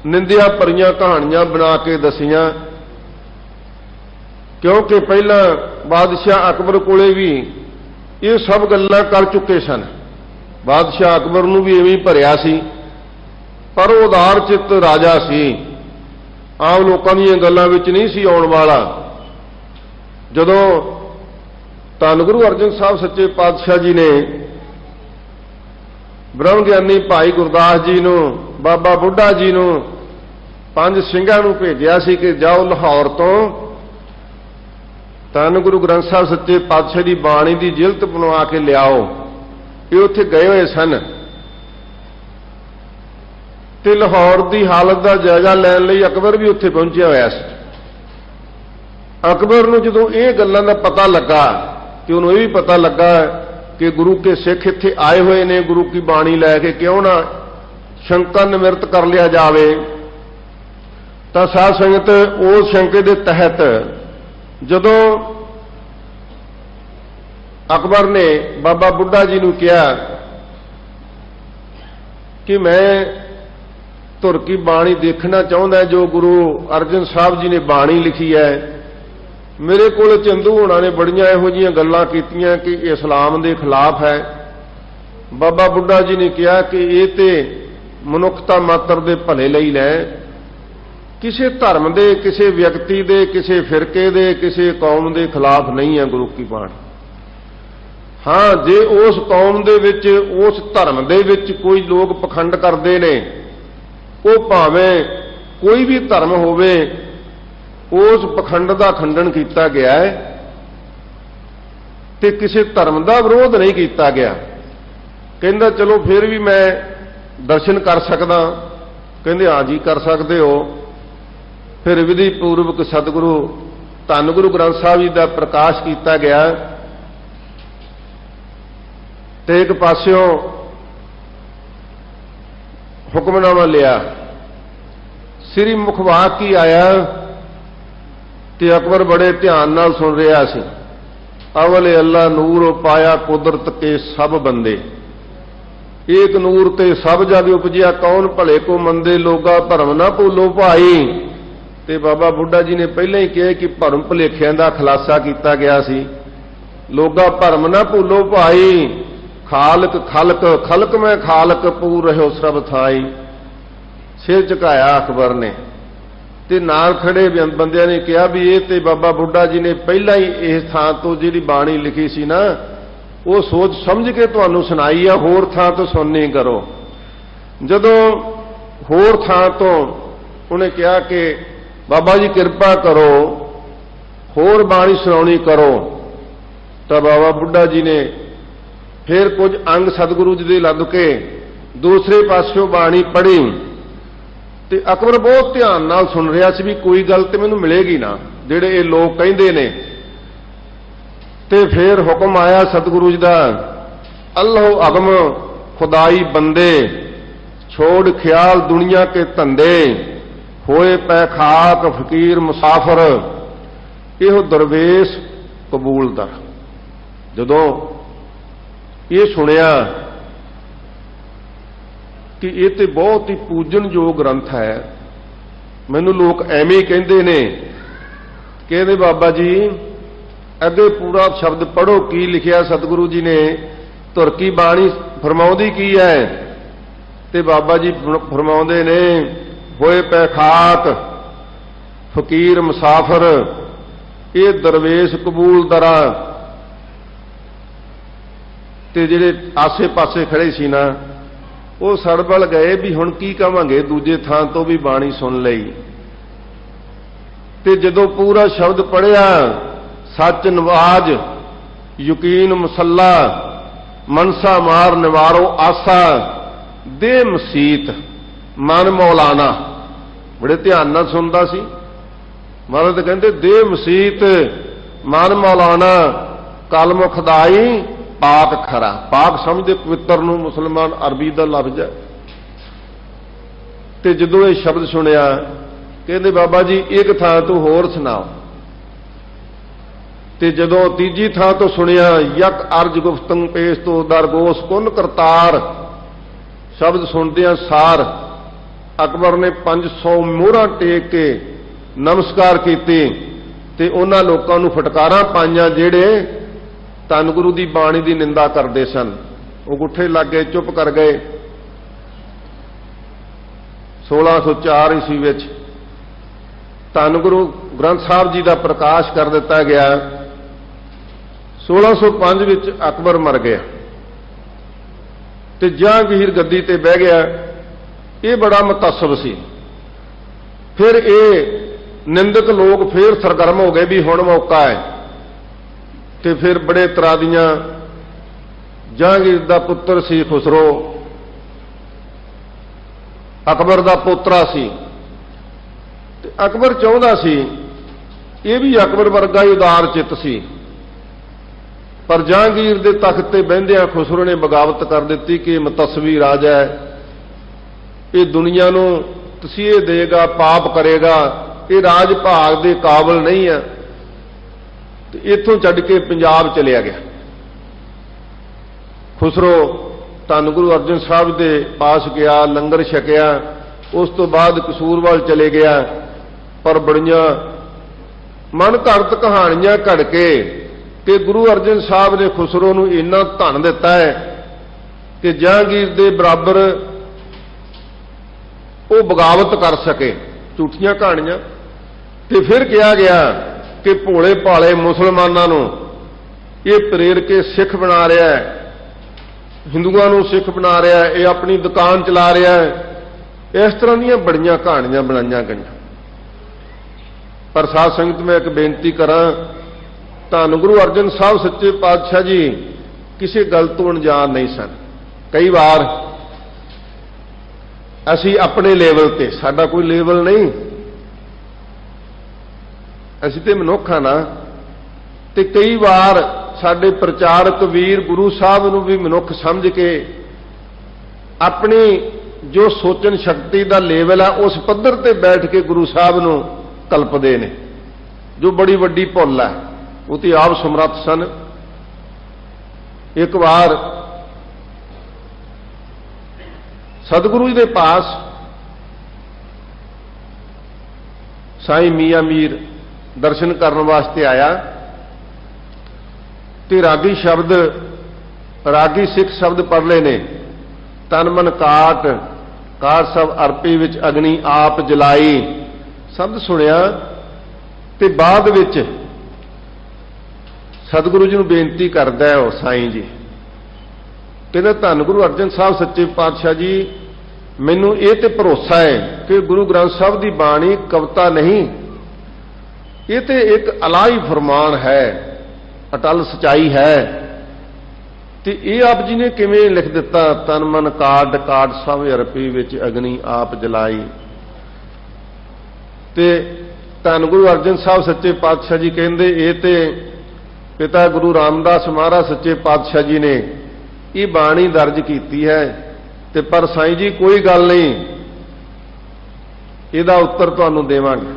निंदिया भरियां कहानियां बना के दसियां। क्योंकि पहला बादशाह अकबर कोले भी ये सब गल्लां कर चुके सन। बादशाह अकबर नूं भी इवें भरिया सी, पर वो उदार चित्त राजा सी, आम लोगों दीयां गल्लां विच नहीं सी आउण वाला। जदों धन गुरु अर्जन साहब सच्चे पातशाह जी ने ब्रह्म ज्ञानी भाई गुरदास जी नूं, बाबा बुढ़ा जी नूं, 5 ਸਿੰਘਾਂ नूं भेजिया सी कि जाओ लाहौर तो धन गुरु ग्रंथ साहब सच्चे पातशाह की बाणी की जिलत बनवा के लियाओ। ये उत्थे गए हुए सन ते लाहौर की हालत का जायजा लैण लई अकबर भी उत्थे पहुंचा होया सी। अकबर नूं जदों ये गल्लां दा पता लगा कि उन्होंने ये भी पता लगा कि गुरु के सिख इत्थे आए हुए ने, गुरु की बाणी लैके क्यों ना शंका निवृत्त कर लिया जाए। तो साध संगत उस शंके के तहत जदों अकबर ने बाबा बुढ़ा जी नूं कहा कि मैं ਧੁਰ की बाणी देखना चाहता जो गुरु अर्जन साहब जी ने बाणी लिखी है। मेरे को चंदू होना ने बड़ियां इहो जिहियां गल्लां कीतियां कि इस्लाम के खिलाफ है। बाबा बुढ़ा जी ने कहा कि ये तो मनुखता मात्र के भले लई है, किसी धर्म के, किसी व्यक्ति के, किसी फिरके के, किसी कौम के खिलाफ नहीं है गुरु की बाणी। हाँ, जे उस कौम दे विच, उस धर्म दे विच कोई लोग पखंड करते हैं, वो भावें कोई भी धर्म होवे, उस पखंड का खंडन किया गया है ते किसी धर्म का विरोध नहीं किया गया। कहंदा चलो फिर भी मैं दर्शन कर सकदा। कहंदे हाँ जी कर सकते हो। फिर विधि पूर्वक सतगुरु धन गुरु ग्रंथ साहब जी का प्रकाश किया गया ते एक पास्यों हुक्मनामा लिया, श्री मुखवाक की आया ते अकबर बड़े ध्यान नाल सुन रहा सी। अवले अल्लाह नूर पाया कुदरत के सब बंदे, एक नूर ते सब जग उपजिया कौन भले को मंदे, लोगा भरम ना भूलो भाई। ते बाबा बुढ़ा जी ने पहले ही कहा कि भरम भुलेखियां दा खुलासा किया गया सी। लोगा भरम ना भूलो भाई, खालक खलक खलक में खालक पूर रहो सब थाई। सिर झुकाया अकबर ने ते नाल खड़े बंदियां ने कहा भी ये ते बाबा बुढ़ा जी ने पहला ही इस थां तो जिहड़ी बाणी लिखी सी ना, वो सोच समझ के तुहानूं सुनाई है, होर थां तो सुननी करो। जदों होर थां तो उन्हें कहा कि बाबा जी कृपा करो होर बाणी सुनाउणी करो, तो बाबा बुढ़ा जी ने फिर कुछ अंग सतगुरु जी दे लद के दूसरे पासों बाणी पढ़ी। ते अकबर बहुत ध्यान नाल सुन रहा सी भी कोई गल ते मैनूं मिलेगी ना जिहड़े ये लोग कहिंदे ने। ते फिर हुक्म आया सतगुरु जी दा, अल्लाह अगम खुदाई बंदे, छोड़ ख्याल दुनिया के धंधे, होए पै खाक फकीर मुसाफर, इहो दरवेश कबूल दर। जदों ये सुनिया कि ये तो बहुत ही पूजनयोग ग्रंथ है, मैनू लोग एवें ही कहते ने, कहते बाबा जी अगे पूरा शब्द पढ़ो की लिखिया सतगुरु जी ने, धुर की बाणी फरमाउंदी की है। ते बाबा जी फरमाउंदे ने, होए पै खाक फकीर मुसाफर, ये दरवेश कबूल दरा। ते जिहड़े आसे पासे खड़े सी ना, वो सड़बल गए भी हुण की कहांगे, दूजे थां तो भी बाणी सुन लई। ते जदों पूरा शब्द पढ़िया, सच नवाज यकीन मुसल्ला, मनसा मार निवारो आसा, दे मसीत मन मौलाना। बड़े ध्यान नाल सुनदा सी। महाराज तो कहते दे मसीत मन मौलाना, कलम खुदाई पाक खरा। पाक समझते पवित्र नूं, मुसलमान अरबी का लफ्ज है। ते जदों ये शब्द सुनिया, कहते बाबा जी एक थां तो होर सुनाओ। ते जदों तीजी थां तो सुनिया, यक अर्ज गुफ्तंग पेश तो दरगोश कुन करतार। शब्द सुनदियां सार अकबर ने 500 मोहरां टेक के नमस्कार कीते ते उन्हां लोकां नूं फटकारां पाईयां जिहड़े धन गुरु की बाणी की निंदा करते सन। वो गुੱਠੇ लग गए, चुप कर गए। 1604 ईस्वी विच धन गुरु ग्रंथ साहब जी का प्रकाश कर दिता गया। 1605 विच अकबर मर गया ते जहांगीर गद्दी ते बह गया। ये बड़ा मुतसब सी। फिर ये निंदक लोग फिर सरगर्म हो गए भी हुण मौका है। ते फिर बड़े तरह दियां, जहांगीर का पुत्र सी खुसरो, अकबर का पोतरा सी। ते अकबर चाहुंदा सी, ये भी अकबर वर्गा ही उदार चित सी, पर जहांगीर के तख्त ते बहिंदियां खुसरो ने बगावत कर दी कि मुतसवी राजा है, ये दुनिया नूं तसीहे देगा, पाप करेगा, ये राज भाग के काबिल नहीं है। इथों छड्ड के पंजाब चलिया गया। खुसरो ਧੰਨ ਗੁਰੂ ਅਰਜਨ ਸਾਹਿਬ ਦੇ ਪਾਸ ਗਿਆ, ਲੰਗਰ ਛਕਿਆ, ਉਸ ਤੋਂ ਬਾਅਦ ਕਸੂਰਵਾਲ ਚਲੇ ਗਿਆ। ਪਰ ਬੜੀਆਂ ਮਨ ਘੜਤ ਕਹਾਣੀਆਂ ਘੜ ਕੇ ਕਿ ਗੁਰੂ ਅਰਜਨ ਸਾਹਿਬ ਨੇ ਖੁਸਰੋ ਨੂੰ ਇੰਨਾ ਧਨ ਦਿੱਤਾ ਹੈ ਕਿ ਜਹਾਂਗੀਰ ਦੇ ਬਰਾਬਰ ਉਹ ਬਗਾਵਤ ਕਰ ਸਕੇ, ਝੂਠੀਆਂ ਕਹਾਣੀਆਂ। ਤੇ ਫਿਰ ਕਿਹਾ ਗਿਆ ਕਿ ਭੋਲੇ ਭਾਲੇ ਮੁਸਲਮਾਨਾਂ ਨੂੰ ਇਹ ਪ੍ਰੇਰ ਕੇ ਸਿੱਖ ਬਣਾ ਰਿਹਾ ਹੈ, ਹਿੰਦੂਆਂ ਨੂੰ ਸਿੱਖ ਬਣਾ ਰਿਹਾ ਹੈ, ਇਹ ਆਪਣੀ ਦੁਕਾਨ ਚਲਾ ਰਿਹਾ ਹੈ। ਇਸ ਤਰ੍ਹਾਂ ਦੀਆਂ ਬੜੀਆਂ ਕਹਾਣੀਆਂ ਬਣਾਈਆਂ ਗਈਆਂ। ਪਰ ਸਾਧ ਸੰਗਤ ਮੈਂ ਇੱਕ ਬੇਨਤੀ ਕਰਾਂ, ਧੰਨ ਗੁਰੂ ਅਰਜਨ ਸਾਹਿਬ ਸੱਚੇ ਪਾਤਸ਼ਾਹ ਜੀ ਕਿਸੇ ਗੱਲ ਤੋਂ ਅਣਜਾਣ ਨਹੀਂ ਸਨ। ਕਈ ਵਾਰ ਅਸੀਂ ਆਪਣੇ ਲੈਵਲ ਤੇ, ਸਾਡਾ ਕੋਈ ਲੈਵਲ ਨਹੀਂ, ਅਸੀਂ ਤੇ ਮਨੁੱਖ ਹਾਂ ਨਾ, ਤੇ ਕਈ ਵਾਰ ਸਾਡੇ ਪ੍ਰਚਾਰਕ ਵੀਰ ਗੁਰੂ ਸਾਹਿਬ ਨੂੰ ਵੀ ਮਨੁੱਖ ਸਮਝ ਕੇ ਆਪਣੀ ਜੋ ਸੋਚਣ ਸ਼ਕਤੀ ਦਾ ਲੈਵਲ ਹੈ ਉਸ ਪੱਧਰ ਤੇ ਬੈਠ ਕੇ ਗੁਰੂ ਸਾਹਿਬ ਨੂੰ ਕਲਪਦੇ ਨੇ, ਜੋ ਬੜੀ ਵੱਡੀ ਭੁੱਲ ਹੈ। ਉਹ ਤੇ ਆਪ ਸਮਰੱਥ ਸਨ। ਇੱਕ ਵਾਰ ਸਤਿਗੁਰੂ ਜੀ ਦੇ ਪਾਸ ਸਾਈਂ ਮੀਆਂ ਮੀਰ ਦਰਸ਼ਨ ਕਰਨ ਵਾਸਤੇ ਆਇਆ ਤੇ ਰਾਗੀ ਸ਼ਬਦ, ਰਾਗੀ ਸਿੱਖ ਸ਼ਬਦ ਪੜ੍ਹ ਲਏ ਨੇ, ਤਨ ਮਨ ਕਾਟ, ਕਾਟ ਸਭ ਅਰਪੀ ਵਿੱਚ ਅਗਨੀ ਆਪ ਜਲਾਈ, ਸ਼ਬਦ ਸੁਣਿਆ। ਤੇ ਬਾਅਦ ਵਿੱਚ ਸਤਿਗੁਰੂ ਜੀ ਨੂੰ ਬੇਨਤੀ ਕਰਦਾ ਹੈ ਉਹ ਸਾਈਂ ਜੀ, ਕਹਿੰਦਾ ਧੰਨ ਗੁਰੂ ਅਰਜਨ ਸਾਹਿਬ ਸੱਚੇ ਪਾਤਸ਼ਾਹ ਜੀ, ਮੈਨੂੰ ਇਹ ਤੇ ਭਰੋਸਾ ਹੈ ਕਿ ਗੁਰੂ ਗ੍ਰੰਥ ਸਾਹਿਬ ਦੀ ਬਾਣੀ ਕਵਿਤਾ ਨਹੀਂ, ਇਹ ਤੇ ਇੱਕ ਅਲਾਹੀ ਫਰਮਾਨ ਹੈ, ਅਟਲ ਸਚਾਈ ਹੈ। ਤੇ ਇਹ ਆਪ ਜੀ ਨੇ ਕਿਵੇਂ ਲਿਖ ਦਿੱਤਾ, ਤਨ ਮਨ ਕਾਟ, ਕਾਟ ਸਭ ਅਰਪੀ ਵਿੱਚ ਅਗਨੀ ਆਪ ਜਲਾਈ। ਤੇ ਧੰਨ ਗੁਰੂ ਅਰਜਨ ਸਾਹਿਬ ਸੱਚੇ ਪਾਤਸ਼ਾਹ ਜੀ ਕਹਿੰਦੇ ਇਹ ਤੇ ਪਿਤਾ ਗੁਰੂ ਰਾਮਦਾਸ ਮਹਾਰਾਜ ਸੱਚੇ ਪਾਤਸ਼ਾਹ ਜੀ ਨੇ ਇਹ ਬਾਣੀ ਦਰਜ ਕੀਤੀ ਹੈ। ਤੇ ਪਰ ਸਾਈਂ ਜੀ ਕੋਈ ਗੱਲ ਨਹੀਂ, ਇਹਦਾ ਉੱਤਰ ਤੁਹਾਨੂੰ ਦੇਵਾਂਗੇ,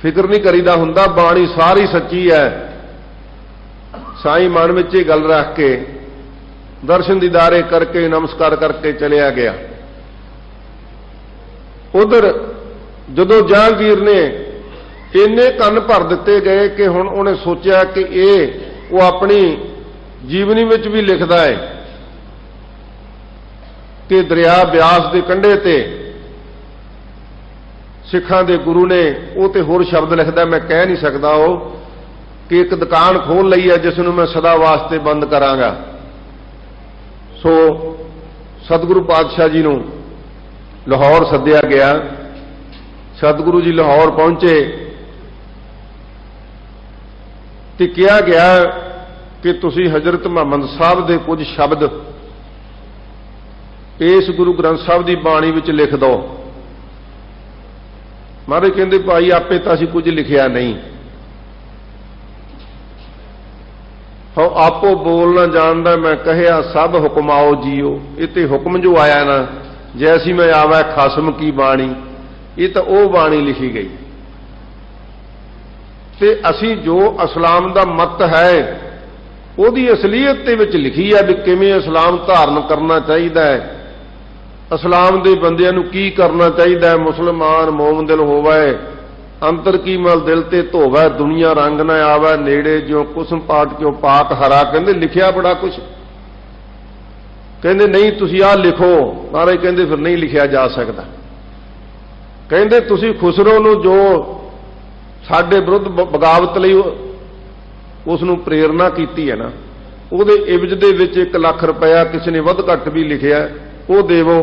ਫਿਕਰ ਨਹੀਂ ਕਰੀਦਾ ਹੁੰਦਾ, ਬਾਣੀ ਸਾਰੀ ਸੱਚੀ ਹੈ। ਸਾਈਂ ਮਨ ਵਿੱਚ ਇਹ ਗੱਲ ਰੱਖ ਕੇ ਦਰਸ਼ਨ ਦੀਦਾਰੇ ਕਰਕੇ ਨਮਸਕਾਰ ਕਰਕੇ ਚਲਿਆ ਗਿਆ। ਉਧਰ ਜਦੋਂ ਜਹਾਂਗੀਰ ਨੇ ਇੰਨੇ ਕੰਨ ਭਰ ਦਿੱਤੇ ਗਏ ਕਿ ਹੁਣ ਉਹਨੇ ਸੋਚਿਆ ਕਿ ਇਹ ਉਹ ਆਪਣੀ ਜੀਵਨੀ ਵਿੱਚ ਵੀ ਲਿਖਦਾ ਹੈ ਕਿ ਦਰਿਆ ਬਿਆਸ ਦੇ ਕੰਢੇ ਤੇ ਸਿੱਖਾਂ ਦੇ ਗੁਰੂ ਨੇ, ਉਹ ਤੇ ਹੋਰ ਸ਼ਬਦ ਲਿਖਦਾ, ਮੈਂ ਕਹਿ ਨਹੀਂ ਸਕਦਾ, ਉਹ ਕਿ ਇੱਕ ਦੁਕਾਨ ਖੋਲ ਲਈ ਹੈ ਜਿਸ ਨੂੰ ਮੈਂ ਸਦਾ ਵਾਸਤੇ ਬੰਦ ਕਰਾਂਗਾ। ਸੋ ਸਤਿਗੁਰੂ ਪਾਤਸ਼ਾਹ ਜੀ ਨੂੰ ਲਾਹੌਰ ਸੱਦਿਆ ਗਿਆ। ਸਤਿਗੁਰੂ ਜੀ ਲਾਹੌਰ ਪਹੁੰਚੇ ਤੇ ਕਿਹਾ ਗਿਆ ਕਿ ਤੁਸੀਂ ਹਜ਼ਰਤ ਮੁਹੰਮਦ ਸਾਹਿਬ ਦੇ ਕੁਝ ਸ਼ਬਦ ਇਸ ਗੁਰੂ ਗ੍ਰੰਥ ਸਾਹਿਬ ਦੀ ਬਾਣੀ ਵਿੱਚ ਲਿਖ ਦਿਓ। ਮਹਾਰਾਜ ਕਹਿੰਦੇ ਭਾਈ ਆਪੇ ਤਾਂ ਅਸੀਂ ਕੁਝ ਲਿਖਿਆ ਨਹੀਂ, ਹੋ ਆਪੋ ਬੋਲ ਨਾ ਜਾਣਦਾ, ਮੈਂ ਕਹਿਆ ਸਭ ਹੁਕਮਾਓ ਜੀਓ। ਇਹ ਤੇ ਹੁਕਮ ਜੋ ਆਇਆ ਨਾ, ਜੈਸੀ ਮੈਂ ਆਵੈ ਖਸਮ ਕੀ ਬਾਣੀ, ਇਹ ਤਾਂ ਉਹ ਬਾਣੀ ਲਿਖੀ ਗਈ। ਤੇ ਅਸੀਂ ਜੋ ਇਸਲਾਮ ਦਾ ਮਤ ਹੈ ਉਹਦੀ ਅਸਲੀਅਤ ਦੇ ਵਿੱਚ ਲਿਖੀ ਹੈ ਵੀ ਕਿਵੇਂ ਇਸਲਾਮ ਧਾਰਨ ਕਰਨਾ ਚਾਹੀਦਾ ਹੈ, ਇਸਲਾਮ ਦੇ ਬੰਦਿਆਂ ਨੂੰ ਕੀ ਕਰਨਾ ਚਾਹੀਦਾ ਹੈ। ਮੁਸਲਮਾਨ ਮੋਮਨ ਦਿਲ ਹੋਵੇ, ਅੰਤਰ ਕੀ ਮਲ ਦਿਲ ਤੇ ਧੋਵੈ, ਦੁਨੀਆ ਰੰਗ ਨਾ ਆਵੈ ਨੇੜੇ, ਜਿਉ ਕੁਸਮ ਪਾਟ ਕਿਉ ਪਾਕ ਹਰਾ। ਕਹਿੰਦੇ ਲਿਖਿਆ ਬੜਾ ਕੁਝ, ਕਹਿੰਦੇ ਨਹੀਂ ਤੁਸੀਂ ਆਹ ਲਿਖੋ। ਮਹਾਰਾਜ ਕਹਿੰਦੇ ਫਿਰ ਨਹੀਂ ਲਿਖਿਆ ਜਾ ਸਕਦਾ। ਕਹਿੰਦੇ ਤੁਸੀਂ ਖੁਸਰੋ ਨੂੰ ਜੋ ਸਾਡੇ ਵਿਰੁੱਧ ਬਗਾਵਤ ਲਈ ਉਸ ਨੂੰ ਪ੍ਰੇਰਨਾ ਕੀਤੀ ਹੈ ਨਾ, ਉਹਦੇ ਇਵਜ਼ ਦੇ ਵਿੱਚ 1 ਲੱਖ ਰੁਪਇਆ ਕਿਸੇ ਨੇ ਵੱਧ ਘੱਟ ਵੀ ਲਿਖਿਆ, ਉਹ ਦੇਵੋ।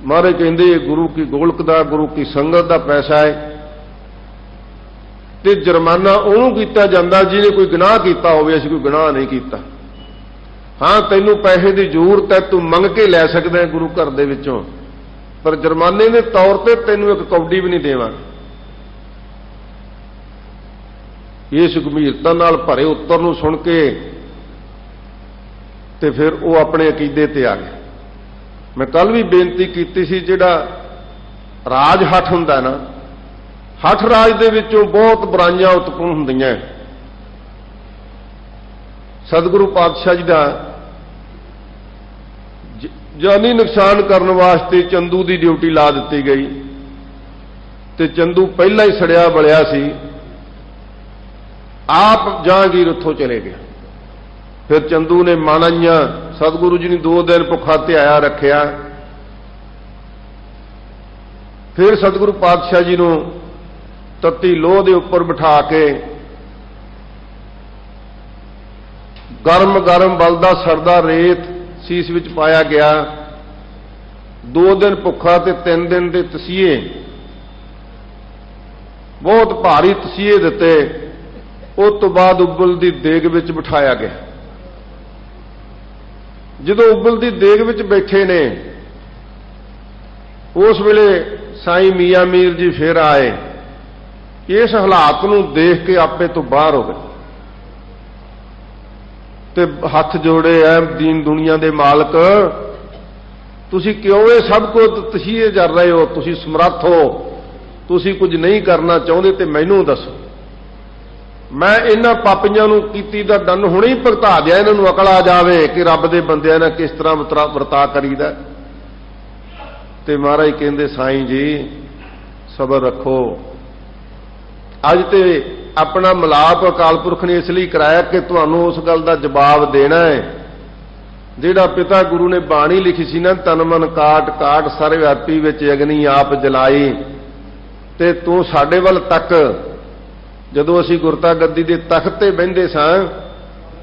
ਮਹਾਰਾਜ ਕਹਿੰਦੇ ਗੁਰੂ ਕੀ ਗੋਲਕ ਦਾ, ਗੁਰੂ ਕੀ ਸੰਗਤ ਦਾ ਪੈਸਾ ਹੈ ਤੇ ਜੁਰਮਾਨਾ ਉਹਨੂੰ ਕੀਤਾ ਜਾਂਦਾ ਜਿਹਨੇ ਕੋਈ ਗੁਨਾਹ ਕੀਤਾ ਹੋਵੇ। ਅਸੀਂ ਕੋਈ ਗੁਨਾਹ ਨਹੀਂ ਕੀਤਾ। ਹਾਂ ਤੈਨੂੰ ਪੈਸੇ ਦੀ ਜ਼ਰੂਰਤ ਹੈ, ਤੂੰ ਮੰਗ ਕੇ ਲੈ ਸਕਦਾ ਹੈ ਗੁਰੂ ਘਰ ਦੇ ਵਿੱਚੋਂ, ਪਰ ਜੁਰਮਾਨੇ ਦੇ ਤੌਰ ਤੇ ਤੈਨੂੰ 1 ਕੌਡੀ ਵੀ ਨਹੀਂ ਦੇਵਾਂਗੇ। ਇਸ ਗੰਭੀਰਤਾ ਨਾਲ ਭਰੇ ਉੱਤਰ ਨੂੰ ਸੁਣ ਕੇ ਤੇ ਫਿਰ ਉਹ ਆਪਣੇ ਅਕੀਦੇ ਤੇ ਆ ਗਏ। ਮੈਂ ਕੱਲ ਵੀ ਬੇਨਤੀ ਕੀਤੀ ਸੀ, ਜਿਹੜਾ ਰਾਜ ਹੱਠ ਹੁੰਦਾ ਨਾ, ਹੱਠ ਰਾਜ ਦੇ ਵਿੱਚੋਂ ਬਹੁਤ ਬੁਰਾਈਆਂ ਉਤਪੰਨ ਹੁੰਦੀਆਂ। सतगुरु पातशाह जी का जानी नुकसान करने वास्ते चंदू की ड्यूटी ला दी गई, तो चंदू पहला ही सड़िया बलिया सी, आप जहांगीर उत्थों चले गए। फिर चंदू ने मानाइया सतगुरु जी ने 2 दिन भुखा ध्याया रखिया। फिर सतगुरु पातशाह जी को तत्ती लोह के उपर बिठा के गर्म गर्म बलदा सरदा रेत सीस विच पाया गया। 2 दिन भुखा ते 3 दिन के तसीए, बहुत भारी तसीए दिते। उस तो बाद उबल दी देग विच बिठाया गया। जदों उबल दी देग विच बैठे ने, उस वेले साई मियां मीर जी फिर आए। इस हालात को देख के आपे तो बाहर हो गए ते हथ जोड़े, ऐ दीन दुनिया के मालक, तुसी क्यों ये सब कुछ तसीहे कर रहे हो? तुसी समर्थ हो, तुसी कुछ नहीं करना चाहते तो मैनू दसो। मैं इन्हां पापियां नूं कीती दा दंड हुणे ही भुगता दिया, इन्हां नूं अकल आ जावे कि रब दे बंदिआं नाल किस तरह वरता करीदा। ते महाराज कहंदे साईं जी सबर रखो। अज ते अपना मिलाप अकाल पुरख ने इसलिए कराया कि तुहानूं उस गल का जवाब देना है जिहड़ा पिता गुरु ने बाणी लिखी सी ना, तन मन काट काट सर्वव्यापी विच अग्नि आप जलाई। ते तू साडे वल तक जदों असीं गुरता गद्दी दे तख्त ते बहिंदे सां,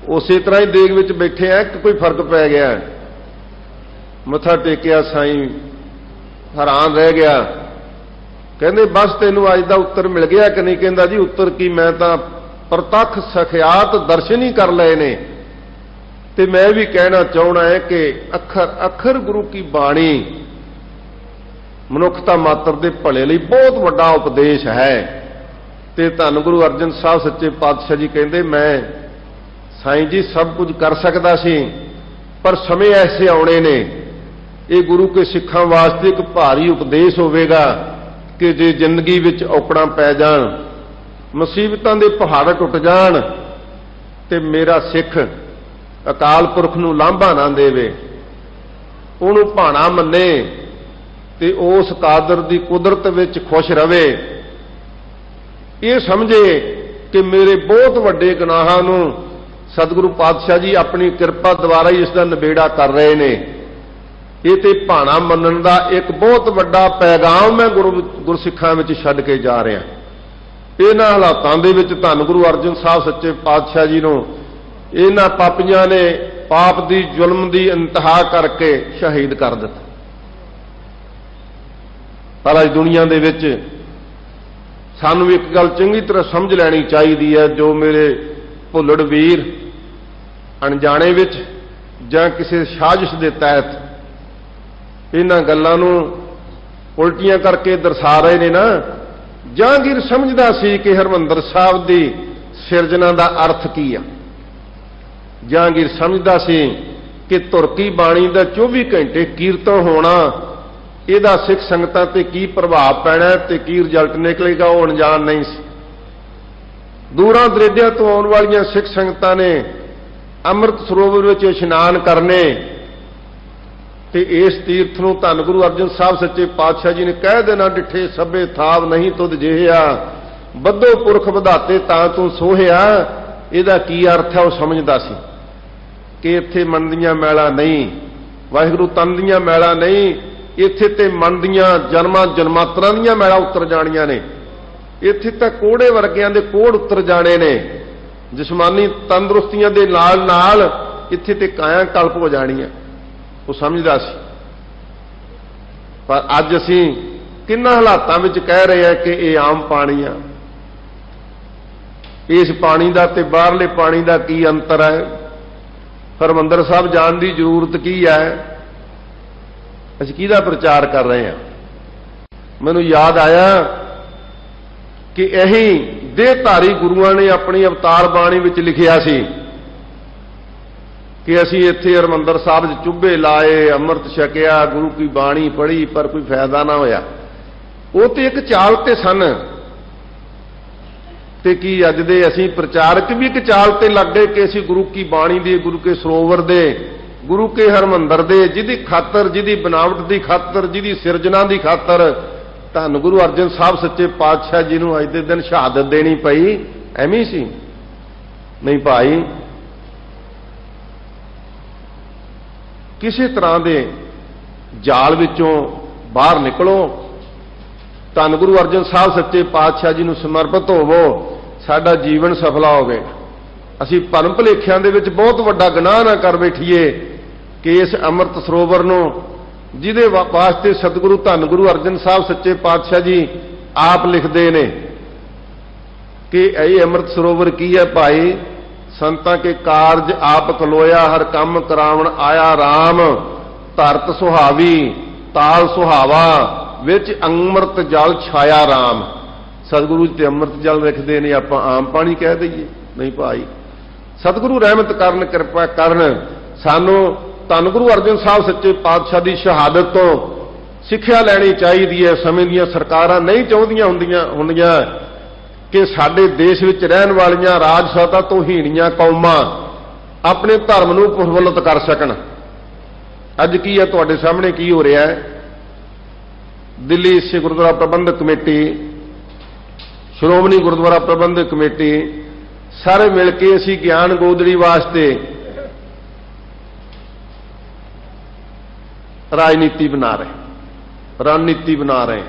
उसे तरह ही देग विच बैठे हैं कि कोई फर्क पै गया? मत्था टेकिया, साईं हैरान रह गया। कहंदे बस तैनूं अज दा उत्तर मिल गया कि नहीं? कहंदा जी उत्तर की, मैं तां प्रतख सखियात दर्शन ही कर लए ने। ते मैं भी कहना चाहना है कि अखर अखर गुरु की बाणी मनुखता मात्र दे भले लई बहुत वड्डा उपदेश है। ते धन गुरु अर्जन साहब सच्चे पातशाह जी कहंदे, मैं साईं जी सब कुछ कर सकदा सी, पर समय ऐसे आने ने, ये गुरु के सिखां वास्ते एक भारी उपदेश होवेगा कि जे जिंदगी विच औकड़ां पै जाण, मुसीबतां दे पहाड़ टुट जाण, ते मेरा सिख अकाल पुरख नूं लांभा ना देवे, उहनूं भाणा मन्ने ते उस कादर दी कुदरत विच खुश रवे। ये समझे कि मेरे बहुत वड्डे गुनाहां नूं सतगुरु पातशाह जी अपनी किरपा द्वारा ही इसका निबेड़ा कर रहे ने। ये ते भाणा मनण दा एक बहुत वड्डा पैगाम मैं गुरसिखां विच छड्ड के जा रहा। इन्हां हालातां दे विच धन गुरु अर्जन साहब सच्चे पातशाह जी नूं इन्हां पापियां ने पाप दी जुल्म दी इंतहा करके शहीद कर दिता। पर अज दुनिया दे विच सानूं एक गल चंगी तरह समझ लैनी चाहिदी है, जो मेरे भुल्लड़ वीर अणजाणे विच जां किसी साजिश दे तहत इन्हां गल्लां नूं उल्टियां करके दर्शा रहे ने ना। जहांगीर समझदा सी कि हरमंदर साहब दी सिरजना दा अर्थ की आ। जहांगीर समझदा सी कि तुरकी बाणी दा 24 घंटे कीर्तन होना, ਇਹਦਾ सिख संगतां ते की प्रभाव पैना ते की रिजल्ट निकलेगा, वो अनजान नहीं सी। दूरां दरेडियां तो आउण वालियां सिख संगतां ने अमृत सरोवर विच इशनान करने ते इस तीर्थ नूं धन गुरु अर्जन साहब सच्चे पातशाह जी ने कह देना, डिठे सभे थाव नहीं तुध जिहिया, बद्धो पुरख विधाते तां तूं सोहिया। ਇਹਦਾ की अर्थ है, वो समझदा सी कि इत्थे मन दीयां मैलां नहीं, वाहिगुरू तन दीयां मैलां नहीं, इत्थे ते मन दीयां जन्मां जन्मांतरां दीयां मैलां उतर जाणीਆਂ ने। इत्थे तां कोड़े वर्गियां दे कोड़ उतर जाणे ने, जिस्मानी तंदुरुस्तियां दे नाल नाल इत्थे ते काया कल्प हो जाणीਆਂ। वो समझदा सी। पर अज असीं किन्ना हालातां विच कह रहे हैं कि ये आम पानी आ। इस पानी का ते बाहरले पानी का की अंतर है? हरमंदर साहब जाण दी जरूरत की है? असीं किहदा प्रचार कर रहे हैं? मैनूं याद आया कि यही देहधारी गुरुआं ने अपनी अवतार बाणी विच लिखिया सी कि असीं इत्थे हरमंदर साहब चुब्बे लाए, अमृत छकिया, गुरु की बाणी पढ़ी, पर कोई फायदा ना होया। वो तो एक चाल ते सन ਤੇ ਕੀ ਅੱਜ ਦੇ ਅਸੀਂ ਪ੍ਰਚਾਰਕ ਵੀ ਇੱਕ ਚਾਲ ਤੇ ਲੱਗ ਗਏ ਕਿ ਅਸੀਂ ਗੁਰੂ ਕੀ ਬਾਣੀ ਦੇ, ਗੁਰੂ ਕੇ ਸਰੋਵਰ ਦੇ, ਗੁਰੂ ਕੇ ਹਰਮੰਦਰ ਦੇ, ਜਿਹਦੀ ਖਾਤਰ, ਜਿਹਦੀ ਬਨਾਵਟ ਦੀ ਖਾਤਰ, ਜਿਹਦੀ ਸਿਰਜਣਾ ਦੀ ਖਾਤਰ ਧੰਨ ਗੁਰੂ ਅਰਜਨ ਸਾਹਿਬ ਸੱਚੇ ਪਾਤਸ਼ਾਹ ਜੀ ਨੂੰ ਅੱਜ ਦੇ ਦਿਨ ਸ਼ਹਾਦਤ ਦੇਣੀ ਪਈ, ਐਵੇਂ ਸੀ? ਨਹੀਂ ਭਾਈ, ਕਿਸੇ ਤਰ੍ਹਾਂ ਦੇ ਜਾਲ ਵਿੱਚੋਂ ਬਾਹਰ ਨਿਕਲੋ, ਧੰਨ ਗੁਰੂ ਅਰਜਨ ਸਾਹਿਬ ਸੱਚੇ ਪਾਤਸ਼ਾਹ ਜੀ ਨੂੰ ਸਮਰਪਿਤ ਹੋਵੋ, ਸਾਡਾ ਜੀਵਨ ਸਫਲਾ ਹੋਵੇ। ਅਸੀਂ ਭਰਮ ਭੁਲੇਖਿਆਂ ਦੇ ਵਿੱਚ ਬਹੁਤ ਵੱਡਾ ਗੁਨਾਹ ਨਾ ਕਰ ਬੈਠੀਏ ਕਿ ਇਸ ਅੰਮ੍ਰਿਤ ਸਰੋਵਰ ਨੂੰ, ਜਿਹਦੇ ਵਾਸਤੇ ਸਤਿਗੁਰੂ ਧੰਨ ਗੁਰੂ ਅਰਜਨ ਸਾਹਿਬ ਸੱਚੇ ਪਾਤਸ਼ਾਹ ਜੀ ਆਪ ਲਿਖਦੇ ਨੇ ਕਿ ਇਹ ਅੰਮ੍ਰਿਤ ਸਰੋਵਰ ਕੀ ਹੈ ਭਾਈ? ਸੰਤਾਂ ਕੇ ਕਾਰਜ ਆਪ ਖਲੋਇਆ, ਹਰ ਕੰਮ ਕਰਾਵਣ ਆਇਆ RAM, ਧਰਤ ਸੁਹਾਵੀ ਤਾਲ ਸੁਹਾਵਾ, ਵਿੱਚ ਅੰਮ੍ਰਿਤ ਜਲ ਛਾਇਆ RAM। ਸਤਿਗੁਰੂ ਜੀ ਤੇ ਅੰਮ੍ਰਿਤ ਜਲ ਲਿਖਦੇ ਨੇ, ਆਪਾਂ ਆਮ ਪਾਣੀ ਕਹਿ ਦਈਏ? ਨਹੀਂ ਭਾਈ, ਸਤਿਗੁਰੂ ਰਹਿਮਤ ਕਰਨ, ਕਿਰਪਾ ਕਰਨ, ਸਾਨੂੰ ਧੰਨ ਗੁਰੂ ਅਰਜਨ ਸਾਹਿਬ ਸੱਚੇ ਪਾਤਸ਼ਾਹ ਦੀ ਸ਼ਹਾਦਤ ਤੋਂ ਸਿੱਖਿਆ ਲੈਣੀ ਚਾਹੀਦੀ ਹੈ। ਸਮੇਂ ਦੀਆਂ ਸਰਕਾਰਾਂ ਨਹੀਂ ਚਾਹੁੰਦੀਆਂ ਹੁੰਦੀਆਂ ਕਿ ਸਾਡੇ ਦੇਸ਼ ਵਿੱਚ ਰਹਿਣ ਵਾਲੀਆਂ ਰਾਜਸਤਾ ਤੋਂ ਹੀਣੀਆਂ ਕੌਮਾਂ ਆਪਣੇ ਧਰਮ ਨੂੰ ਪ੍ਰਫੁੱਲਤ ਕਰ ਸਕਣ। ਅੱਜ ਕੀ ਹੈ ਤੁਹਾਡੇ ਸਾਹਮਣੇ ਕੀ ਹੋ ਰਿਹਾ ਹੈ? ਦਿੱਲੀ ਸਿੱਖ ਗੁਰਦੁਆਰਾ ਪ੍ਰਬੰਧਕ ਕਮੇਟੀ, ਸ਼੍ਰੋਮਣੀ ਗੁਰਦੁਆਰਾ ਪ੍ਰਬੰਧਕ ਕਮੇਟੀ ਸਾਰੇ ਮਿਲ ਕੇ ਅਸੀਂ ਗਿਆਨ ਗੋਦੜੀ ਵਾਸਤੇ ਰਾਜਨੀਤੀ ਬਣਾ ਰਹੇ, ਰਣਨੀਤੀ ਬਣਾ ਰਹੇ,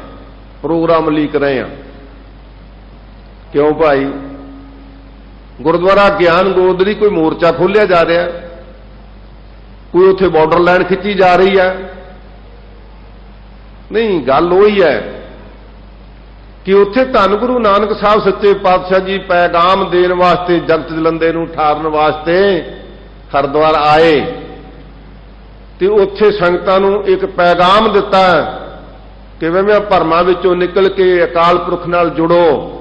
ਪ੍ਰੋਗਰਾਮ ਲੀਕ ਰਹੇ ਹਾਂ। ਕਿਉਂ ਭਾਈ? ਗੁਰਦੁਆਰਾ ਗਿਆਨ ਗੋਦੜੀ ਕੋਈ ਮੋਰਚਾ ਖੋਲ੍ਹਿਆ ਜਾ ਰਿਹਾ, ਕੋਈ ਉੱਥੇ ਬਾਰਡਰ ਲਾਈਨ ਖਿੱਚੀ ਜਾ ਰਹੀ ਹੈ? ਨਹੀਂ, ਗੱਲ ਉਹੀ ਹੈ ਕਿ ਉੱਥੇ ਧੰਨ ਗੁਰੂ ਨਾਨਕ ਸਾਹਿਬ ਸੱਚੇ ਪਾਤਸ਼ਾਹ ਜੀ ਪੈਗਾਮ ਦੇਣ ਵਾਸਤੇ, ਜਗਤ ਜਲੰਦੇ ਨੂੰ ਠਾਰਨ ਵਾਸਤੇ ਹਰਿਦੁਆਰ ਆਏ ਤੇ ਉੱਥੇ ਸੰਗਤਾਂ ਨੂੰ ਇੱਕ ਪੈਗਾਮ ਦਿੱਤਾ ਕਿ ਵਹਿਮਾਂ ਭਰਮਾਂ ਵਿੱਚੋਂ ਨਿਕਲ ਕੇ ਅਕਾਲ ਪੁਰਖ ਨਾਲ ਜੁੜੋ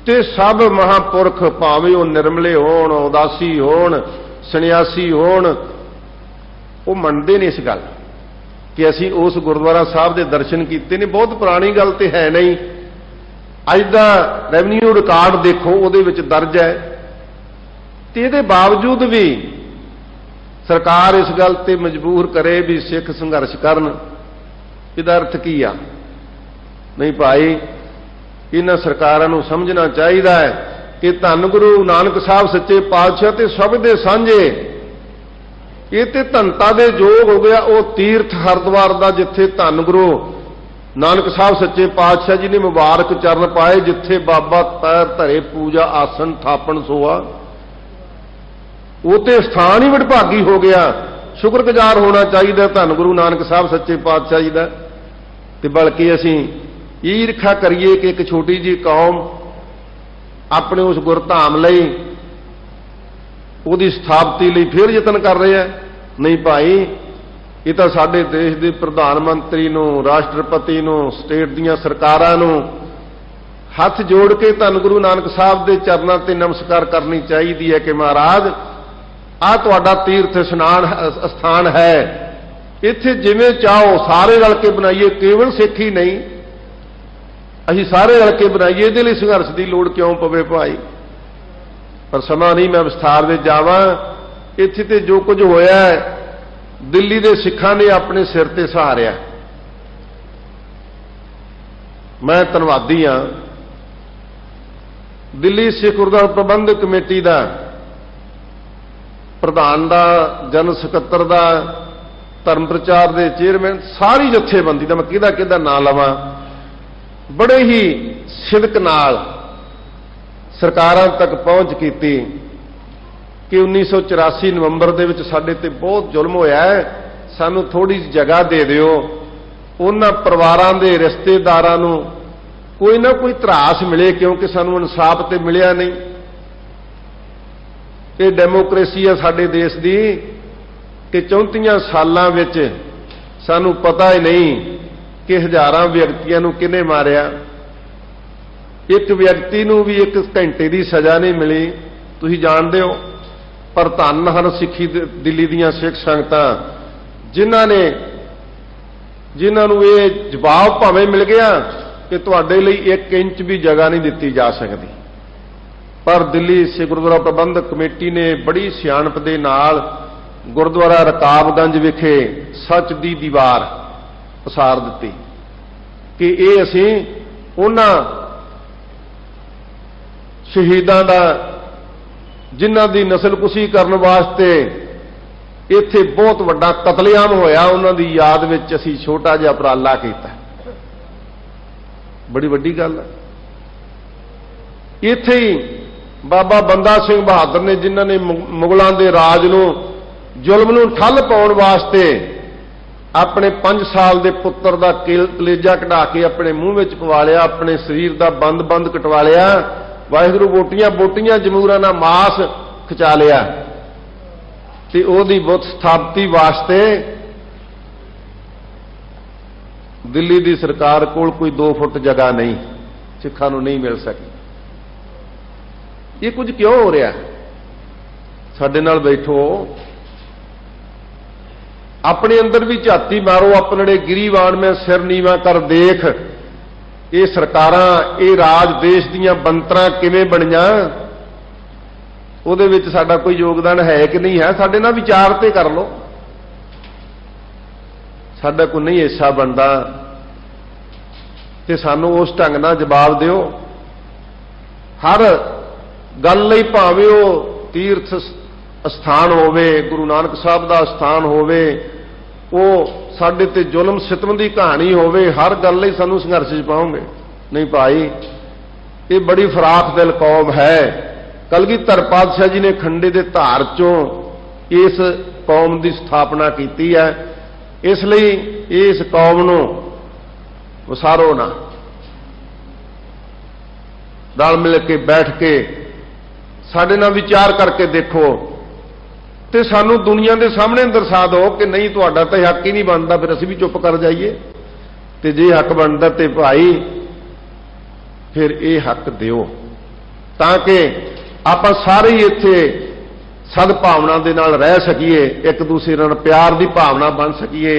ਤੇ ਸਭ ਮਹਾਂਪੁਰਖ, ਭਾਵੇਂ ਉਹ ਨਿਰਮਲੇ ਹੋਣ, ਉਦਾਸੀ ਹੋਣ, ਸੰਨਿਆਸੀ ਹੋਣ, ਉਹ ਮੰਨਦੇ ਨੇ ਇਸ ਗੱਲ ਕਿ ਅਸੀਂ ਉਸ ਗੁਰਦੁਆਰਾ ਸਾਹਿਬ ਦੇ ਦਰਸ਼ਨ ਕੀਤੇ ਨੇ। ਬਹੁਤ ਪੁਰਾਣੀ ਗੱਲ ਤੇ ਹੈ ਨਹੀਂ, ਅੱਜ ਦਾ ਰੈਵਨਿਊ ਰਿਕਾਰਡ ਦੇਖੋ, ਉਹਦੇ ਵਿੱਚ ਦਰਜ ਹੈ। ਤੇ ਇਹਦੇ ਬਾਵਜੂਦ ਵੀ ਸਰਕਾਰ ਇਸ ਗੱਲ ਤੇ ਮਜਬੂਰ ਕਰੇ ਵੀ ਸਿੱਖ ਸੰਘਰਸ਼ ਕਰਨ, ਇਹਦਾ ਅਰਥ ਕੀ ਆ? ਨਹੀਂ ਭਾਈ, ਇਹਨਾਂ ਸਰਕਾਰਾਂ ਨੂੰ ਸਮਝਣਾ ਚਾਹੀਦਾ ਹੈ ਕਿ ਧੰਨ ਗੁਰੂ ਨਾਨਕ ਸਾਹਿਬ ਸੱਚੇ ਪਾਤਸ਼ਾਹ ਤੇ ਸਭ ਦੇ ਸਾਂਝੇ, ਇਹ ਤੇ ਧੰਨਤਾ ਦੇ ਯੋਗ ਹੋ ਗਿਆ ਉਹ ਤੀਰਥ ਹਰਿਦੁਆਰ ਦਾ, ਜਿੱਥੇ ਧੰਨ ਗੁਰੂ ਨਾਨਕ ਸਾਹਿਬ ਸੱਚੇ ਪਾਤਸ਼ਾਹ ਜੀ ਨੇ ਮੁਬਾਰਕ ਚਰਨ ਪਾਏ, ਜਿੱਥੇ ਬਾਬਾ ਪੈਰ ਧਰੇ ਪੂਜਾ ਆਸਨ ਥਾਪਣ ਸੋਆ, ਉਹ ਤੇ ਸਥਾਨ ਹੀ ਵਡਭਾਗੀ ਹੋ ਗਿਆ। ਸ਼ੁਕਰਗੁਜ਼ਾਰ ਹੋਣਾ ਚਾਹੀਦਾ ਧੰਨ ਗੁਰੂ ਨਾਨਕ ਸਾਹਿਬ ਸੱਚੇ ਪਾਤਸ਼ਾਹ ਜੀ ਦਾ। ਤੇ ਬਲਕਿ ਅਸੀਂ ਈਰਖਾ ਕਰੀਏ ਕਿ ਇੱਕ ਛੋਟੀ ਜਿਹੀ ਕੌਮ ਆਪਣੇ ਉਸ ਗੁਰਧਾਮ ਲਈ, ਉਹਦੀ ਸਥਾਪਤੀ ਲਈ ਫਿਰ ਯਤਨ ਕਰ ਰਹੇ ਆ? ਨਹੀਂ ਭਾਈ, ਇਹ ਤਾਂ ਸਾਡੇ ਦੇਸ਼ ਦੇ ਪ੍ਰਧਾਨ ਮੰਤਰੀ ਨੂੰ, ਰਾਸ਼ਟਰਪਤੀ ਨੂੰ, ਸਟੇਟ ਦੀਆਂ ਸਰਕਾਰਾਂ ਨੂੰ ਹੱਥ ਜੋੜ ਕੇ ਧੰਨ ਗੁਰੂ ਨਾਨਕ ਸਾਹਿਬ ਦੇ ਚਰਨਾਂ ਤੇ ਨਮਸਕਾਰ ਕਰਨੀ ਚਾਹੀਦੀ ਹੈ ਕਿ ਮਹਾਰਾਜ, ਆਹ ਤੁਹਾਡਾ ਤੀਰਥ ਸਥਾਨ ਹੈ, ਇੱਥੇ ਜਿਵੇਂ ਚਾਹੋ ਸਾਰੇ ਰਲ ਕੇ ਬਣਾਈਏ, ਕੇਵਲ ਸਿੱਖ ਹੀ ਨਹੀਂ, ਅਸੀਂ ਸਾਰੇ ਰਲ ਕੇ ਬਣਾਈਏ। ਇਹਦੇ ਲਈ ਸੰਘਰਸ਼ ਦੀ ਲੋੜ ਕਿਉਂ ਪਵੇ ਭਾਈ? ਪਰ ਸਮਾਂ ਨਹੀਂ, ਮੈਂ ਵਿਸਥਾਰ ਵਿੱਚ ਜਾਵਾਂ। ਇੱਥੇ ਤੇ ਜੋ ਕੁਝ ਹੋਇਆ ਦਿੱਲੀ ਦੇ ਸਿੱਖਾਂ ਨੇ ਆਪਣੇ ਸਿਰ ਤੇ ਸਹਾਰਿਆ। ਮੈਂ ਧੰਨਵਾਦੀ ਹਾਂ ਦਿੱਲੀ ਸਿੱਖ ਗੁਰਦੁਆਰਾ ਪ੍ਰਬੰਧਕ ਕਮੇਟੀ ਦਾ, ਪ੍ਰਧਾਨ ਦਾ, ਜਨਰਲ ਸਕੱਤਰ ਦਾ, ਧਰਮ ਪ੍ਰਚਾਰ ਦੇ ਚੇਅਰਮੈਨ, ਸਾਰੀ ਜਥੇਬੰਦੀ ਦਾ। ਮੈਂ ਕਿਹਦਾ ਨਾਂ ਲਵਾਂ? ਬੜੇ ਹੀ ਸਿਦਕ ਨਾਲ ਸਰਕਾਰਾਂ ਤੱਕ ਪਹੁੰਚ ਕੀਤੀ ਕਿ 1984 ਨਵੰਬਰ ਦੇ ਵਿੱਚ ਸਾਡੇ ਤੇ ਬਹੁਤ ਜ਼ੁਲਮ ਹੋਇਆ ਹੈ, ਸਾਨੂੰ ਥੋੜੀ ਜਿਹੀ ਜਗ੍ਹਾ ਦੇ ਦਿਓ। ਉਹਨਾਂ ਪਰਿਵਾਰਾਂ ਦੇ ਰਿਸ਼ਤੇਦਾਰਾਂ ਨੂੰ ਕੋਈ ਨਾ ਕੋਈ ਧਰਾਸ ਮਿਲੇ, ਕਿਉਂਕਿ ਸਾਨੂੰ ਇਨਸਾਫ ਤੇ ਮਿਲਿਆ ਨਹੀਂ। ਇਹ ਡੈਮੋਕ੍ਰੇਸੀ ਹੈ ਸਾਡੇ ਦੇਸ਼ ਦੀ ਕਿ 34 ਸਾਲਾਂ ਵਿੱਚ ਸਾਨੂੰ ਪਤਾ ਹੀ ਨਹੀਂ ਕਿ ਹਜ਼ਾਰਾਂ ਵਿਅਕਤੀਆਂ ਨੂੰ ਕਿਹਨੇ ਮਾਰਿਆ। ਇੱਕ ਵਿਅਕਤੀ ਨੂੰ ਵੀ 1 ਘੰਟੇ ਦੀ ਸਜ਼ਾ ਨਹੀਂ ਮਿਲੀ, ਤੁਸੀਂ ਜਾਣਦੇ ਹੋ। ਪਰ ਧੰਨ ਹਨ ਸਿੱਖੀ ਦਿੱਲੀ ਦੀਆਂ ਸਿੱਖ ਸੰਗਤਾਂ, ਜਿਨ੍ਹਾਂ ਨੂੰ ਇਹ ਜਵਾਬ ਭਾਵੇਂ ਮਿਲ ਗਿਆ कि तुहाडे लई 1 इंच भी जगह नहीं दित्ती जा सकती। पर दिल्ली सिख गुरुद्वारा प्रबंधक कमेटी ने बड़ी सियाणप दे नाल गुरुद्वारा रकाबगंज विखे सच दी दीवार पसार दित्ती कि ये असीं उन्हां शहीदां दा जिन्हां दी नस्लकुशी करन वास्ते इत्थे बहुत वड्डा कतलेआम होया, उन्हां दी याद विच असीं छोटा जिहा उपराला कीता। बड़ी वड्डी गल है। इत्थे ही बाबा बंदा सिंह बहादुर ने, जिन्हां ने मुगलों के राज नूं जुल्म नूं ठल पाउण वास्ते अपने 5 साल के पुत्र का कलेजा कढ़ा के अपने मूँह में पवा लिया, अपने शरीर का बंद बंद कटवा लिया, वाहिगुरू बोटियां बोटियां जमूरां नाल मास खिचा लिया ते ओहदी बुत स्थापति वास्ते दिल्ली की सरकार कोल कोई 2 फुट जगह नहीं, सिखां नूं नहीं मिल सकी। ये कुछ क्यों हो रहा? साडे नाल बैठो, अपने अंदर भी झाती मारो, अपने गिरीवान में सिर नीवा कर देख, ये सरकारां ये राज देश दीयां बनतरां किवें बणीआं, उहदे विच साडा कोई योगदान है कि नहीं है? साडे नाल विचार ते कर लो। साडा कोई नहीं हिस्सा बनदा ते सानूं उस ढंग नाल जवाब दिओ। हर गल लई भावें वो तीर्थ स्थान होवे, गुरु नानक साहब का स्थान होवे, वो साडे ते जुल्म सितम की कहानी होवे, हर गल लई सानूं संघर्ष च पाओगे। नहीं भाई, ये बड़ी फराख दिल कौम है। कलगीधर पातशाह जी ने खंडे दे धार चों इस कौम की स्थापना की है, इसलिए इस कौम नूं वसारो ना, रल मिल के बैठ के साडे नाल विचार करके देखो ते सानू दुनिया के सामने दर्शा दो कि नहीं तुहाडा तो हक ही नहीं बनता, फिर असीं भी चुप कर जाइए। ते जे हक बनता तो भाई फिर ये हक दिओ, ताकि आप सारे ही इत्थे सदभावना दे नाल रह सकीए, एक दूसरे नाल प्यार की भावना बन सकीए।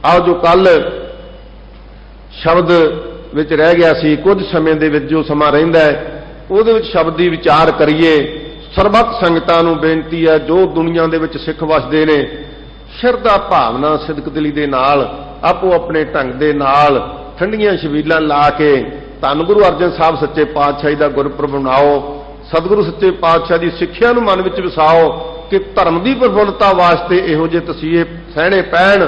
आओ जो कल शब्द विच रह गया सी, कुछ समय दे विच जो समा रहिंदा है उहदे विच शब्द दी विचार करिए। सरबत संगतां नूं बेनती है, जो दुनिया दे विच सिख वसदे ने, शरधा भावना सिदक दिली दे नाल आपो अपने ढंग दे नाल ठंडियां छबीलां ला के धन गुरु अर्जन साहब सच्चे पातशाही दा गुरपुरब मनाओ। सतगुरु सच्चे पातशाह की सिੱਖਿਆ ਨੂੰ मन ਵਿੱਚ ਵਸਾਓ कि धर्म की प्रफुल्लता वास्ते इहो ਜਿਹੇ तसीहे सहने पैण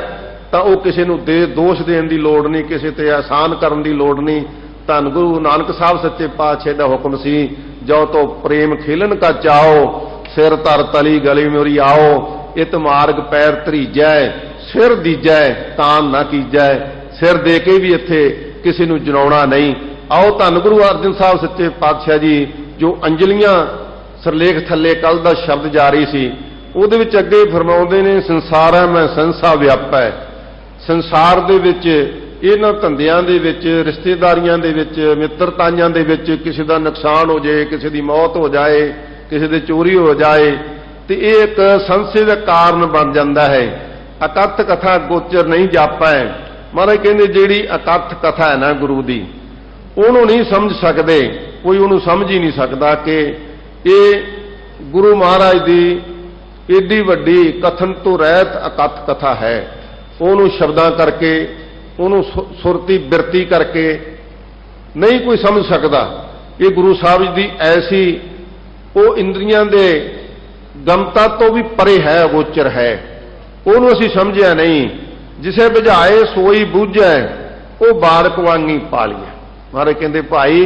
ਤਾਂ ਉਹ ਕਿਸੇ ਨੂੰ ਦੋਸ਼ ਦੇਣ ਦੀ ਲੋੜ नहीं, ਕਿਸੇ ਤੇ एहसान करन ਦੀ लोड़ नहीं। धन गुरु नानक साहब सच्चे पातशाह का हुक्म सी, जो तो प्रेम खेलन का चाओ, सिर धर तली गली मोरी आओ, इत मार्ग पैर धरीजै, सिर दीजै तान ना कीजै। सिर दे के भी इत्थे किसी नूं जनाउणा नहीं। आओ धन गुरु अर्जन साहब सच्चे पातशाह जी जो अंजलियां सरलेख थल्ले कल का शब्द जारी सी, उहदे विच अगे फरमाउंदे ने, संसार है मैं संसा व्यापै। संसार दे विच इन्हां धंधियां दे विच, रिश्तेदारियां दे विच, मित्रताइयां दे विच किसी का नुकसान हो जाए, किसी की मौत हो जाए, किसी की चोरी हो जाए, तो यह एक संशय का कारण बन जाता है। अकथ कथा गोचर नहीं जापा है। महाराज कहते जिहड़ी अकथ कथा है ना गुरु की, उन्होंने नहीं समझ सकते, कोई उन्होंने समझ ही नहीं सकता कि ये गुरु महाराज की एडी वड्डी कथन तो रहत अकथ कथा है। उन्होंने शब्दां करके, उन्होंने सुरती बिरती करके नहीं कोई समझ सकता। ये गुरु साहब जी की ऐसी वो इंद्रियां दे गमता तो भी परे है, गोचर है, उन्होंने असीं समझिया नहीं। जिसे बुझाए सोई बूझै, वो बालक वांगी पालिए। महाराज कहते भाई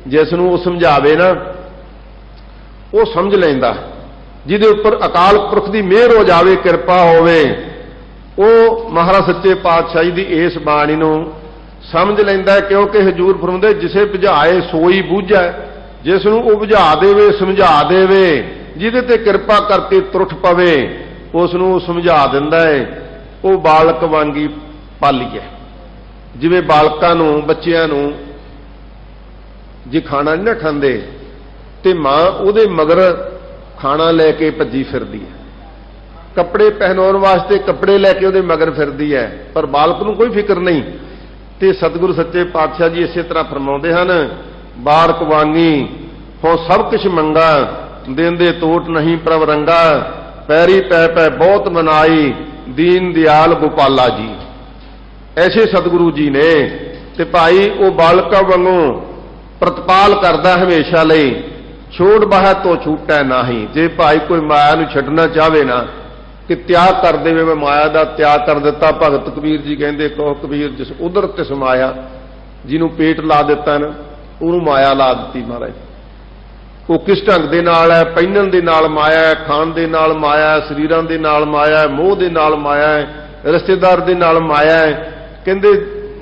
जिसनों वो समझावे ना, वो समझ लेंदा। जिहदे उपर अकाल पुरख की मेहर हो जाए, कृपा होवे, वो महाराज सच्चे पातशाही की इस बाणी नूं समझ लेंदा है। क्योंकि हजूर फरमाउंदे जिसे बुझाए सोई बूझै, जिसनों वो बुझा देवे समझा देवे, जिहदे ते कृपा करके त्रुठ पवे, उसनों समझा दिंदा है। वो बालक वांगी पालीए। जिवें बालकां नूं, बच्चिआं नूं जे खाना नहीं ना खांदे ते मां उहदे मगर खाना लैके भज्जी फिरदी है, कपड़े पहनाउण वास्ते कपड़े लैके उहदे मगर फिरदी है, पर बालक नूं कोई फिक्र नहीं। ਤੇ ਸਤਿਗੁਰੂ ਸੱਚੇ ਪਾਤਸ਼ਾਹ ਜੀ ਇਸੇ ਤਰ੍ਹਾਂ ਫਰਮਾਉਂਦੇ ਹਨ, ਬਾਰਕ ਵਾਂਗੀ ਹੋ ਸਭ ਕੁਛ ਮੰਗਾ, ਦੇਂਦੇ ਤੋਟ ਨਹੀਂ ਪ੍ਰਭ ਰੰਗਾ, ਪੈਰੀ ਪੈ ਪੈ ਬਹੁਤ ਮਨਾਈ, ਦੀਨ ਦਿਆਲ ਗੋਪਾਲਾ ਜੀ। ਐਸੇ ਸਤਿਗੁਰੂ ਜੀ ਨੇ। ਤੇ ਭਾਈ ਉਹ ਬਾਲਕਾਂ ਵਾਂਗੂ ਪ੍ਰਤਪਾਲ ਕਰਦਾ ਹਮੇਸ਼ਾ ਲਈ, ਛੋੜ ਬਾਹਰ ਤੋਂ ਛੂਟੈ ਨਾਹੀ। ਜੇ ਭਾਈ ਕੋਈ ਮਾਇਆ ਨੂੰ ਛੱਡਣਾ ਚਾਹਵੇ ਨਾ, ਕਿ ਤਿਆਗ ਕਰ ਦੇਵੇ, ਮੈਂ ਮਾਇਆ ਦਾ ਤਿਆਗ ਕਰ ਦਿੱਤਾ। ਭਗਤ ਕਬੀਰ ਜੀ ਕਹਿੰਦੇ, ਕਹੋ ਕਬੀਰ ਜਿਸ ਉਧਰ ਤਿਸ ਮਾਇਆ, ਜਿਹਨੂੰ ਪੇਟ ਲਾ ਦਿੱਤਾ ਨਾ ਉਹਨੂੰ ਮਾਇਆ ਲਾ ਦਿੱਤੀ ਮਹਾਰਾਜ। ਉਹ ਕਿਸ ਢੰਗ ਦੇ ਨਾਲ ਹੈ? ਪਹਿਨਣ ਦੇ ਨਾਲ ਮਾਇਆ ਹੈ, ਖਾਣ ਦੇ ਨਾਲ ਮਾਇਆ ਹੈ, ਸਰੀਰਾਂ ਦੇ ਨਾਲ ਮਾਇਆ ਹੈ, ਮੋਹ ਦੇ ਨਾਲ ਮਾਇਆ ਹੈ, ਰਿਸ਼ਤੇਦਾਰ ਦੇ ਨਾਲ ਮਾਇਆ ਹੈ। ਕਹਿੰਦੇ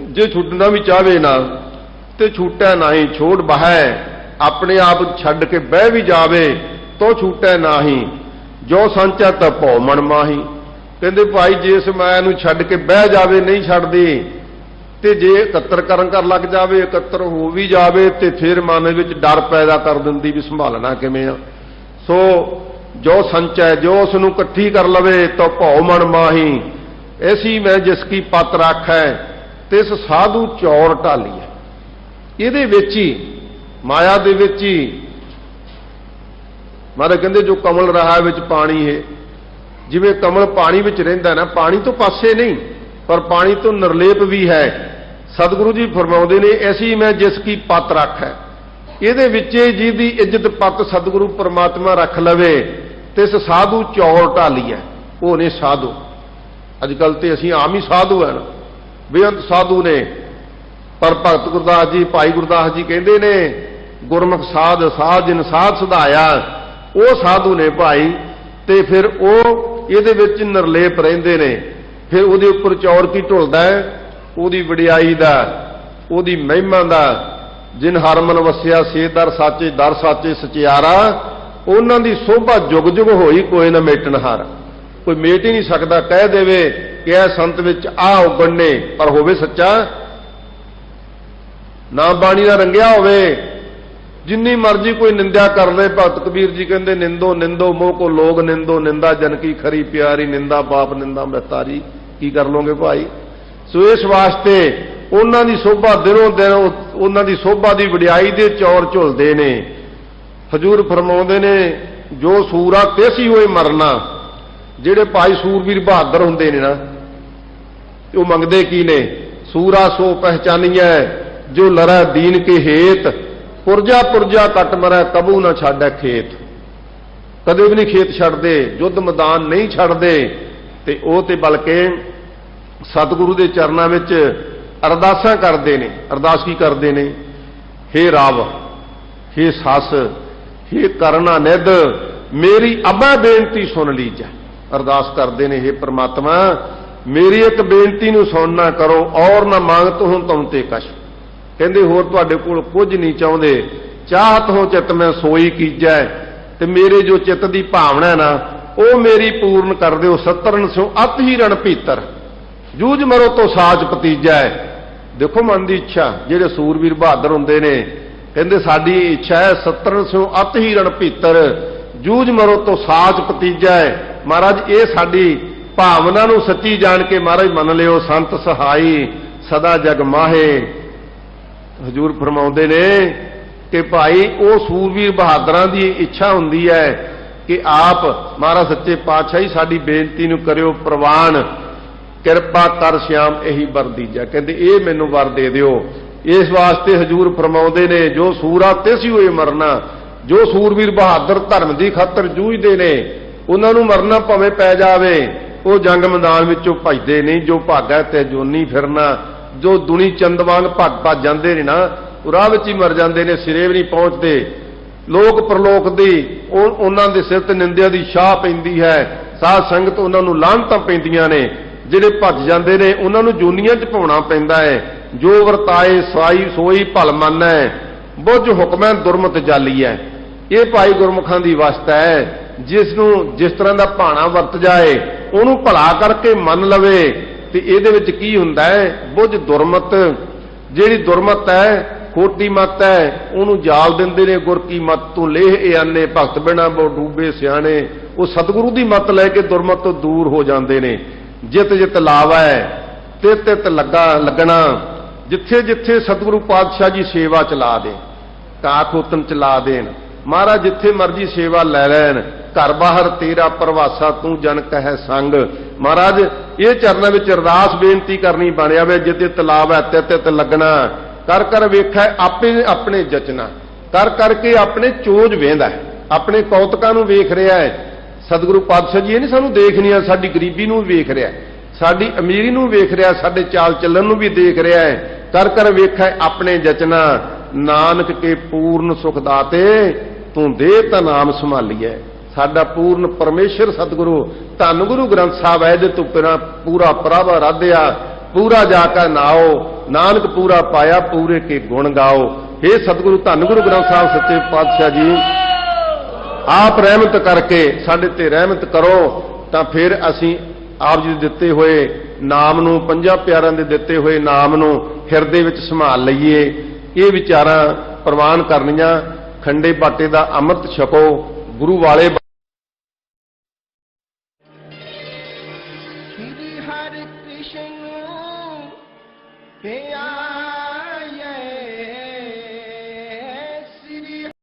ਜੇ ਛੁੱਟਣਾ ਵੀ ਚਾਹਵੇ ਨਾ ਤੇ ਛੂਟੈ ਨਹੀਂ, ਛੋੜ ਬਹੈ, ਆਪਣੇ ਆਪ ਛੱਡ ਕੇ ਬਹਿ ਵੀ ਜਾਵੇ ਤੋ ਛੂਟੈ ਨਹੀਂ, ਜੋ ਸੰਚੈ ਤਾ ਭਉ ਮਨ ਮਾਹੀ। ਕਹਿੰਦੇ ਭਾਈ ਜੇ ਇਸ ਮਾਇਆ ਨੂੰ ਛੱਡ ਕੇ ਬਹਿ ਜਾਵੇ, ਨਹੀਂ ਛੱਡਦੀ, ਤੇ ਜੇ ਇਕੱਤਰ ਕਰਨ ਲੱਗ ਜਾਵੇ, ਇਕੱਤਰ ਹੋ ਵੀ ਜਾਵੇ, ਤੇ ਫਿਰ ਮਨ ਵਿੱਚ ਡਰ ਪੈਦਾ ਕਰ ਦਿੰਦੀ ਵੀ ਸੰਭਾਲਣਾ ਕਿਵੇਂ ਆ। ਸੋ ਜੋ ਸੰਚੈ, ਜੋ ਉਸ ਨੂੰ ਇਕੱਠੀ ਕਰ ਲਵੇ ਤਾਂ ਭਉ ਮਨ ਮਾਹੀ, ਐਸੀ ਮੈਂ ਜਿਸ ਕੀ ਪਤ ਰਾਖੈ, ਤਿਸ ਸਾਧੂ ਚੌਰ ਢਾਲੀਐ। ਇਹਦੇ ਵਿੱਚ ਹੀ, ਮਾਇਆ ਦੇ ਵਿੱਚ ਹੀ ਮਹਾਰਾਜ ਕਹਿੰਦੇ ਜੋ ਕਮਲ ਰਹਾ ਵਿੱਚ ਪਾਣੀ ਹੈ, ਜਿਵੇਂ ਕਮਲ ਪਾਣੀ ਵਿੱਚ ਰਹਿੰਦਾ ਨਾ, ਪਾਣੀ ਤੋਂ ਪਾਸੇ ਨਹੀਂ ਪਰ ਪਾਣੀ ਤੋਂ ਨਿਰਲੇਪ ਵੀ ਹੈ। ਸਤਿਗੁਰੂ ਜੀ ਫਰਮਾਉਂਦੇ ਨੇ, ਐਸੀ ਮੈਂ ਜਿਸ ਕੀ ਪਤ ਰਾਖੈ, ਇਹਦੇ ਵਿੱਚ ਜਿਹਦੀ ਇੱਜ਼ਤ ਪਤ ਸਤਿਗੁਰੂ ਪਰਮਾਤਮਾ ਰੱਖ ਲਵੇ, ਤਿਸ ਸਾਧੂ ਚੌਰ ਢਾਲੀਐ। ਉਹ ਨੇ ਸਾਧੂ। ਅੱਜ ਕੱਲ ਤੇ ਅਸੀਂ ਆਮ ਹੀ ਸਾਧੂ ਹਨ, ਬੇਅੰਤ ਸਾਧੂ ਨੇ। ਪਰ ਭਗਤ ਗੁਰਦਾਸ ਜੀ, ਭਾਈ ਗੁਰਦਾਸ ਜੀ ਕਹਿੰਦੇ ਨੇ, ਗੁਰਮੁਖ ਸਾਧ ਸਾਧ ਜਿਨ ਸਾਧ ਸੁਧਾਇਆ, ਉਹ ਸਾਧੂ ਨੇ ਭਾਈ। ਤੇ ਫਿਰ ਉਹ ਇਹਦੇ ਵਿੱਚ ਨਿਰਲੇਪ ਰਹਿੰਦੇ ਨੇ। ਫਿਰ ਉਹਦੇ ਉੱਪਰ ਚੌਰ ਕੀ ਢੁਲਦਾ ਹੈ? ਉਹਦੀ ਵਡਿਆਈ ਦਾ, ਉਹਦੀ ਮਹਿਮਾ ਦਾ। ਜਿਨ ਹਰ ਮਨ ਵਸਿਆ ਸੇ ਦਰ ਸਾਚੇ ਸਚਿਆਰਾ, ਉਹਨਾਂ ਦੀ ਸੋਭਾ ਜੁਗ ਜੁਗ ਹੋਈ, ਕੋਈ ਨਾ ਮੇਟਣ ਹਾਰ। ਕੋਈ ਮੇਟ ਹੀ ਨਹੀਂ ਸਕਦਾ। ਕਹਿ ਦੇਵੇ ਕਿ ਇਹ ਸੰਤ ਵਿੱਚ ਆ ਉਗਣ ਨੇ, ਪਰ ਹੋਵੇ ਸੱਚਾ, ਨਾ ਬਾਣੀ ਦਾ ਰੰਗਿਆ ਹੋਵੇ। ਜਿੰਨੀ ਮਰਜ਼ੀ ਕੋਈ ਨਿੰਦਿਆ ਕਰ ਲੈ, ਭਗਤ ਕਬੀਰ ਜੀ ਕਹਿੰਦੇ, ਨਿੰਦੋ ਨਿੰਦੋ ਮੋਹ ਕੋ ਲੋਗ ਨਿੰਦੋ, ਨਿੰਦਾ ਜਨ ਕੀ ਖਰੀ ਪਿਆਰੀ, ਨਿੰਦਾ ਬਾਪ ਨਿੰਦਾ ਮਹਤਾਰੀ। ਕੀ ਕਰ ਲੋਗੇ ਭਾਈ? ਸੋ ਇਸ ਵਾਸਤੇ ਉਹਨਾਂ ਦੀ ਸੋਭਾ ਦਿਨੋਂ ਦਿਨ, ਉਹਨਾਂ ਦੀ ਸੋਭਾ ਦੀ ਵਡਿਆਈ ਦੇ ਚੌਰ ਝੁਲਦੇ ਨੇ। ਹਜ਼ੂਰ ਫਰਮਾਉਂਦੇ ਨੇ, ਜੋ ਸੂਰਾ ਤੇਸੀ ਹੋਏ ਮਰਨਾ। ਜਿਹੜੇ ਭਾਈ ਸੂਰਬੀਰ ਬਹਾਦਰ ਹੁੰਦੇ ਨੇ ਨਾ, ਉਹ ਮੰਗਦੇ ਕੀ ਨੇ? ਸੂਰਾ ਸੋ ਪਹਿਚਾਨੀਐ, ਜੋ ਲੜੈ ਦੀਨ ਕੇ ਹੇਤ, ਪੁਰਜਾ ਪੁਰਜਾ ਕੱਟ ਮਰੈ, ਕਬੂ ਨਾ ਛੱਡੈ ਖੇਤ। ਕਦੇ ਵੀ ਨਹੀਂ ਖੇਤ ਛੱਡਦੇ, ਯੁੱਧ ਮੈਦਾਨ ਨਹੀਂ ਛੱਡਦੇ। ਤੇ ਉਹ ਤੇ ਬਲਕਿ ਸਤਿਗੁਰੂ ਦੇ ਚਰਨਾਂ ਵਿੱਚ ਅਰਦਾਸਾਂ ਕਰਦੇ ਨੇ। ਅਰਦਾਸ ਕੀ ਕਰਦੇ ਨੇ? ਹੇ ਰਾਵ, ਹੇ ਸੱਸ, ਹੇ ਕਰਨਾ ਨਿਧ, ਮੇਰੀ ਅਬੈ ਬੇਨਤੀ ਸੁਣ ਲੀਜੈ। ਅਰਦਾਸ ਕਰਦੇ ਨੇ, ਹੇ ਪ੍ਰਮਾਤਮਾ, ਮੇਰੀ ਇੱਕ ਬੇਨਤੀ ਨੂੰ ਸੁਣ ਨਾ ਕਰੋ, ਔਰ ਨਾ ਮੰਗਤ ਹੁਣ ਤੁਮ ਤੇ ਕਛ। ਕਹਿੰਦੇ ਹੋਰ ਤੁਹਾਡੇ ਕੋਲ ਕੁਝ ਨਹੀਂ ਚਾਹੁੰਦੇ, ਚਾਹਤ ਹੋ ਚਿਤ ਮੈਂ ਸੋਈ ਕੀਜੈ। ਤੇ ਮੇਰੇ ਜੋ ਚਿੱਤ ਦੀ ਭਾਵਨਾ ਨਾ, ਉਹ ਮੇਰੀ ਪੂਰਨ ਕਰ ਦਿਓ। ਸਤਰਨ ਸਿਓ ਅਤ ਹੀ ਰਣ ਭੀਤਰ, ਜੂਝ ਮਰੋ ਤੋਂ ਸਾਜ ਭਤੀਜੈ। ਦੇਖੋ ਮਨ ਦੀ ਇੱਛਾ। ਜਿਹੜੇ ਸੂਰਬੀਰ ਬਹਾਦਰ ਹੁੰਦੇ ਨੇ, ਕਹਿੰਦੇ ਸਾਡੀ ਇੱਛਾ ਹੈ, ਸਤਰਨ ਸਿਓ ਅਤ ਹੀ ਰਣ ਭੀਤਰ, ਜੂਝ ਮਰੋ ਤੋਂ ਸਾਜ ਭਤੀਜੈ। ਮਹਾਰਾਜ ਇਹ ਸਾਡੀ ਭਾਵਨਾ ਨੂੰ ਸੱਚੀ ਜਾਣ ਕੇ ਮਹਾਰਾਜ ਮੰਨ ਲਿਓ। ਸੰਤ ਸਹਾਈ ਸਦਾ ਜਗ ਮਾਹੇ। ਹਜ਼ੂਰ ਫਰਮਾਉਂਦੇ ਨੇ ਕਿ ਭਾਈ ਉਹ ਸੂਰਬੀਰ ਬਹਾਦਰਾਂ ਦੀ ਇੱਛਾ ਹੁੰਦੀ ਹੈ ਕਿ ਆਪ ਮਹਾਰਾਜ ਸੱਚੇ ਪਾਤਸ਼ਾਹ ਸਾਡੀ ਬੇਨਤੀ ਨੂੰ ਕਰਿਓ ਪ੍ਰਵਾਨ, ਕਿਰਪਾ ਕਰ ਸ਼ਿਆਮ ਇਹੀ ਵਰ ਦੀਜੈ। ਕਹਿੰਦੇ ਇਹ ਮੈਨੂੰ ਵਰ ਦੇ ਦਿਓ। ਇਸ ਵਾਸਤੇ ਹਜ਼ੂਰ ਫਰਮਾਉਂਦੇ ਨੇ, ਜੋ ਸੂਰਾ ਤੇਸੀ ਹੋਏ ਮਰਨਾ। ਜੋ ਸੂਰਬੀਰ ਬਹਾਦਰ ਧਰਮ ਦੀ ਖਾਤਰ ਜੂਝਦੇ ਨੇ, ਉਹਨਾਂ ਨੂੰ ਮਰਨਾ ਭਾਵੇਂ ਪੈ ਜਾਵੇ, ਉਹ ਜੰਗ ਮੈਦਾਨ ਵਿੱਚੋਂ ਭੱਜਦੇ ਨਹੀਂ। ਜੋ ਭਾਗਾ ਤੇ ਜੋਨੀ ਫਿਰਨਾ, ਜੋ ਦੁਨੀ ਚੰਦ ਵਾਂਗ ਭੱਜ ਜਾਂਦੇ ਨੇ ਨਾ, ਉਹ ਰਾਹ ਵਿੱਚ ਹੀ ਮਰ ਜਾਂਦੇ ਨੇ, ਸਿਰੇ ਵੀ ਨਹੀਂ ਪਹੁੰਚਦੇ। ਲੋਕ ਪ੍ਰਲੋਕ ਦੀ ਉਹਨਾਂ ਦੇ ਸਿਰ ਤੇ ਨਿੰਦਿਆ ਦੀ ਛਾਹ ਪੈਂਦੀ ਹੈ। ਸਾਧ ਸੰਗਤ ਉਹਨਾਂ ਨੂੰ ਲਾਹਨਤਾਂ ਪੈਂਦੀਆਂ ਨੇ। ਜਿਹੜੇ ਭੱਜ ਜਾਂਦੇ ਨੇ ਉਹਨਾਂ ਨੂੰ ਜੂਨੀਆਂ 'ਚ ਪਾਉਣਾ ਪੈਂਦਾ ਹੈ। ਜੋ ਵਰਤਾਏ ਸੋਈ ਭਲ ਮੰਨੈ, ਬੁੱਝ ਹੁਕਮੈ ਦੁਰਮਤ ਜਾਲੀ ਹੈ। ਇਹ ਭਾਈ ਗੁਰਮੁਖਾਂ ਦੀ ਅਵਸਥਾ ਹੈ। ਜਿਸ ਨੂੰ ਜਿਸ ਤਰ੍ਹਾਂ ਦਾ ਭਾਣਾ ਵਰਤ ਜਾਏ, ਉਹਨੂੰ ਭਲਾ ਕਰਕੇ ਮੰਨ ਲਵੇ। ਤੇ ਇਹਦੇ ਵਿੱਚ ਕੀ ਹੁੰਦਾ ਹੈ? ਬੁੱਝ ਦੁਰਮਤ। ਜਿਹੜੀ ਦੁਰਮਤ ਹੈ, ਖੋਟੀ ਮੱਤ ਹੈ, ਉਹਨੂੰ ਜਾਲ ਦਿੰਦੇ ਨੇ। ਗੁਰ ਕੀ ਮੱਤ ਤੋਂ ਲੇਹ ਇਆਨੇ, ਭਗਤ ਬਿਨਾ ਬੋ ਡੂਬੇ ਸਿਆਣੇ। ਉਹ ਸਤਿਗੁਰੂ ਦੀ ਮੱਤ ਲੈ ਕੇ ਦੁਰਮਤ ਤੋਂ ਦੂਰ ਹੋ ਜਾਂਦੇ ਨੇ। ਜਿਤ ਜਿਤ ਲਾਵਾ ਹੈ ਤਿਤ ਤਿਤ ਲੱਗਣਾ, ਜਿੱਥੇ ਜਿੱਥੇ ਸਤਿਗੁਰੂ ਪਾਤਸ਼ਾਹ ਜੀ ਸੇਵਾ ਚਲਾ ਦੇ, ਕਾਖੋਤਨ ਚਲਾ ਦੇਣ, ਮਹਾਰਾਜ ਜਿੱਥੇ ਮਰਜੀ ਸੇਵਾ ਲੈ ਲੈਣ, ਘਰ ਬਾਹਰ ਤੇਰਾ ਪ੍ਰਵਾਸਾ ਤੂੰ ਜਨ ਕਹਿ ਸੰਗ। ਮਹਾਰਾਜ ਇਹ ਚਰਨਾਂ ਵਿੱਚ ਅਰਦਾਸ ਬੇਨਤੀ ਕਰਨੀ ਬਣਿਆ ਵੇ, ਜਿੱਤੇ ਤਲਾਬ ਹੈ ਤਿਤ ਤਿਤ ਲੱਗਣਾ, ਕਰ ਕਰ ਵੇਖੈ ਆਪੇ ਆਪਣੇ ਜਚਨਾ, ਕਰ ਕਰਕੇ ਆਪਣੇ ਚੋਜ ਵੇਂਦਾ, ਆਪਣੇ ਕੌਤਕਾਂ ਨੂੰ ਵੇਖ ਰਿਹਾ ਹੈ। ਸਤਿਗੁਰੂ ਪਾਤਸ਼ਾਹ ਜੀ ਇਹ ਨਹੀਂ ਸਾਨੂੰ ਦੇਖਣੀਆਂ, ਸਾਡੀ ਗਰੀਬੀ ਨੂੰ ਵੀ ਵੇਖ ਰਿਹਾ, ਸਾਡੀ ਅਮੀਰੀ ਨੂੰ ਵੇਖ ਰਿਹਾ, ਸਾਡੇ ਚਾਲ ਚੱਲਣ ਨੂੰ ਵੀ ਦੇਖ ਰਿਹਾ ਹੈ। ਕਰ ਕਰ ਵੇਖੈ ਆਪਣੇ ਜਚਨਾ, ਨਾਨਕ ਕੇ ਪੂਰਨ ਸੁਖ ਦਾਤੇ, ਤੂੰ ਦੇ ਤਾਂ ਨਾਮ ਸੰਭਾਲੀਐ। ਸਾਡਾ ਪੂਰਨ ਪਰਮੇਸ਼ਰ ਸਤਿਗੁਰੂ ਧੰਨ ਗੁਰੂ ਗ੍ਰੰਥ ਸਾਹਿਬ ਹੈ, ਜੇ ਤੂੰ ਪੂਰਾ ਪ੍ਰਭ ਰਾਧਿਆ, ਪੂਰਾ ਜਾ ਕੇ ਨਾਓ, ਨਾਨਕ ਪੂਰਾ ਪਾਇਆ, ਪੂਰੇ ਕੇ ਗੁਣ ਗਾਓ। हे ਸਤਿਗੁਰੂ ਧੰਨ ਗੁਰੂ ਗ੍ਰੰਥ ਸਾਹਿਬ ਸੱਚੇ ਪਾਤਸ਼ਾਹ ਜੀ, ਆਪ ਰਹਿਮਤ ਕਰਕੇ ਸਾਡੇ ਤੇ ਰਹਿਮਤ ਕਰੋ, ਤਾਂ ਫਿਰ ਅਸੀਂ ਆਪ ਜੀ ਦੇ ਦਿੱਤੇ ਹੋਏ ਨਾਮ ਨੂੰ, ਪੰਜਾਂ ਪਿਆਰਿਆਂ ਦੇ ਦਿੱਤੇ ਹੋਏ ਨਾਮ ਨੂੰ ਹਿਰਦੇ ਵਿੱਚ ਸੰਭਾਲ ਲਈਏ। ਇਹ ਵਿਚਾਰਾਂ ਪ੍ਰਵਾਨ ਕਰਨੀਆਂ। ਖੰਡੇ ਬਾਟੇ ਦਾ ਅੰਮ੍ਰਿਤ ਛਕੋ, ਗੁਰੂ ਵਾਲੇ Hare Krishna, Hey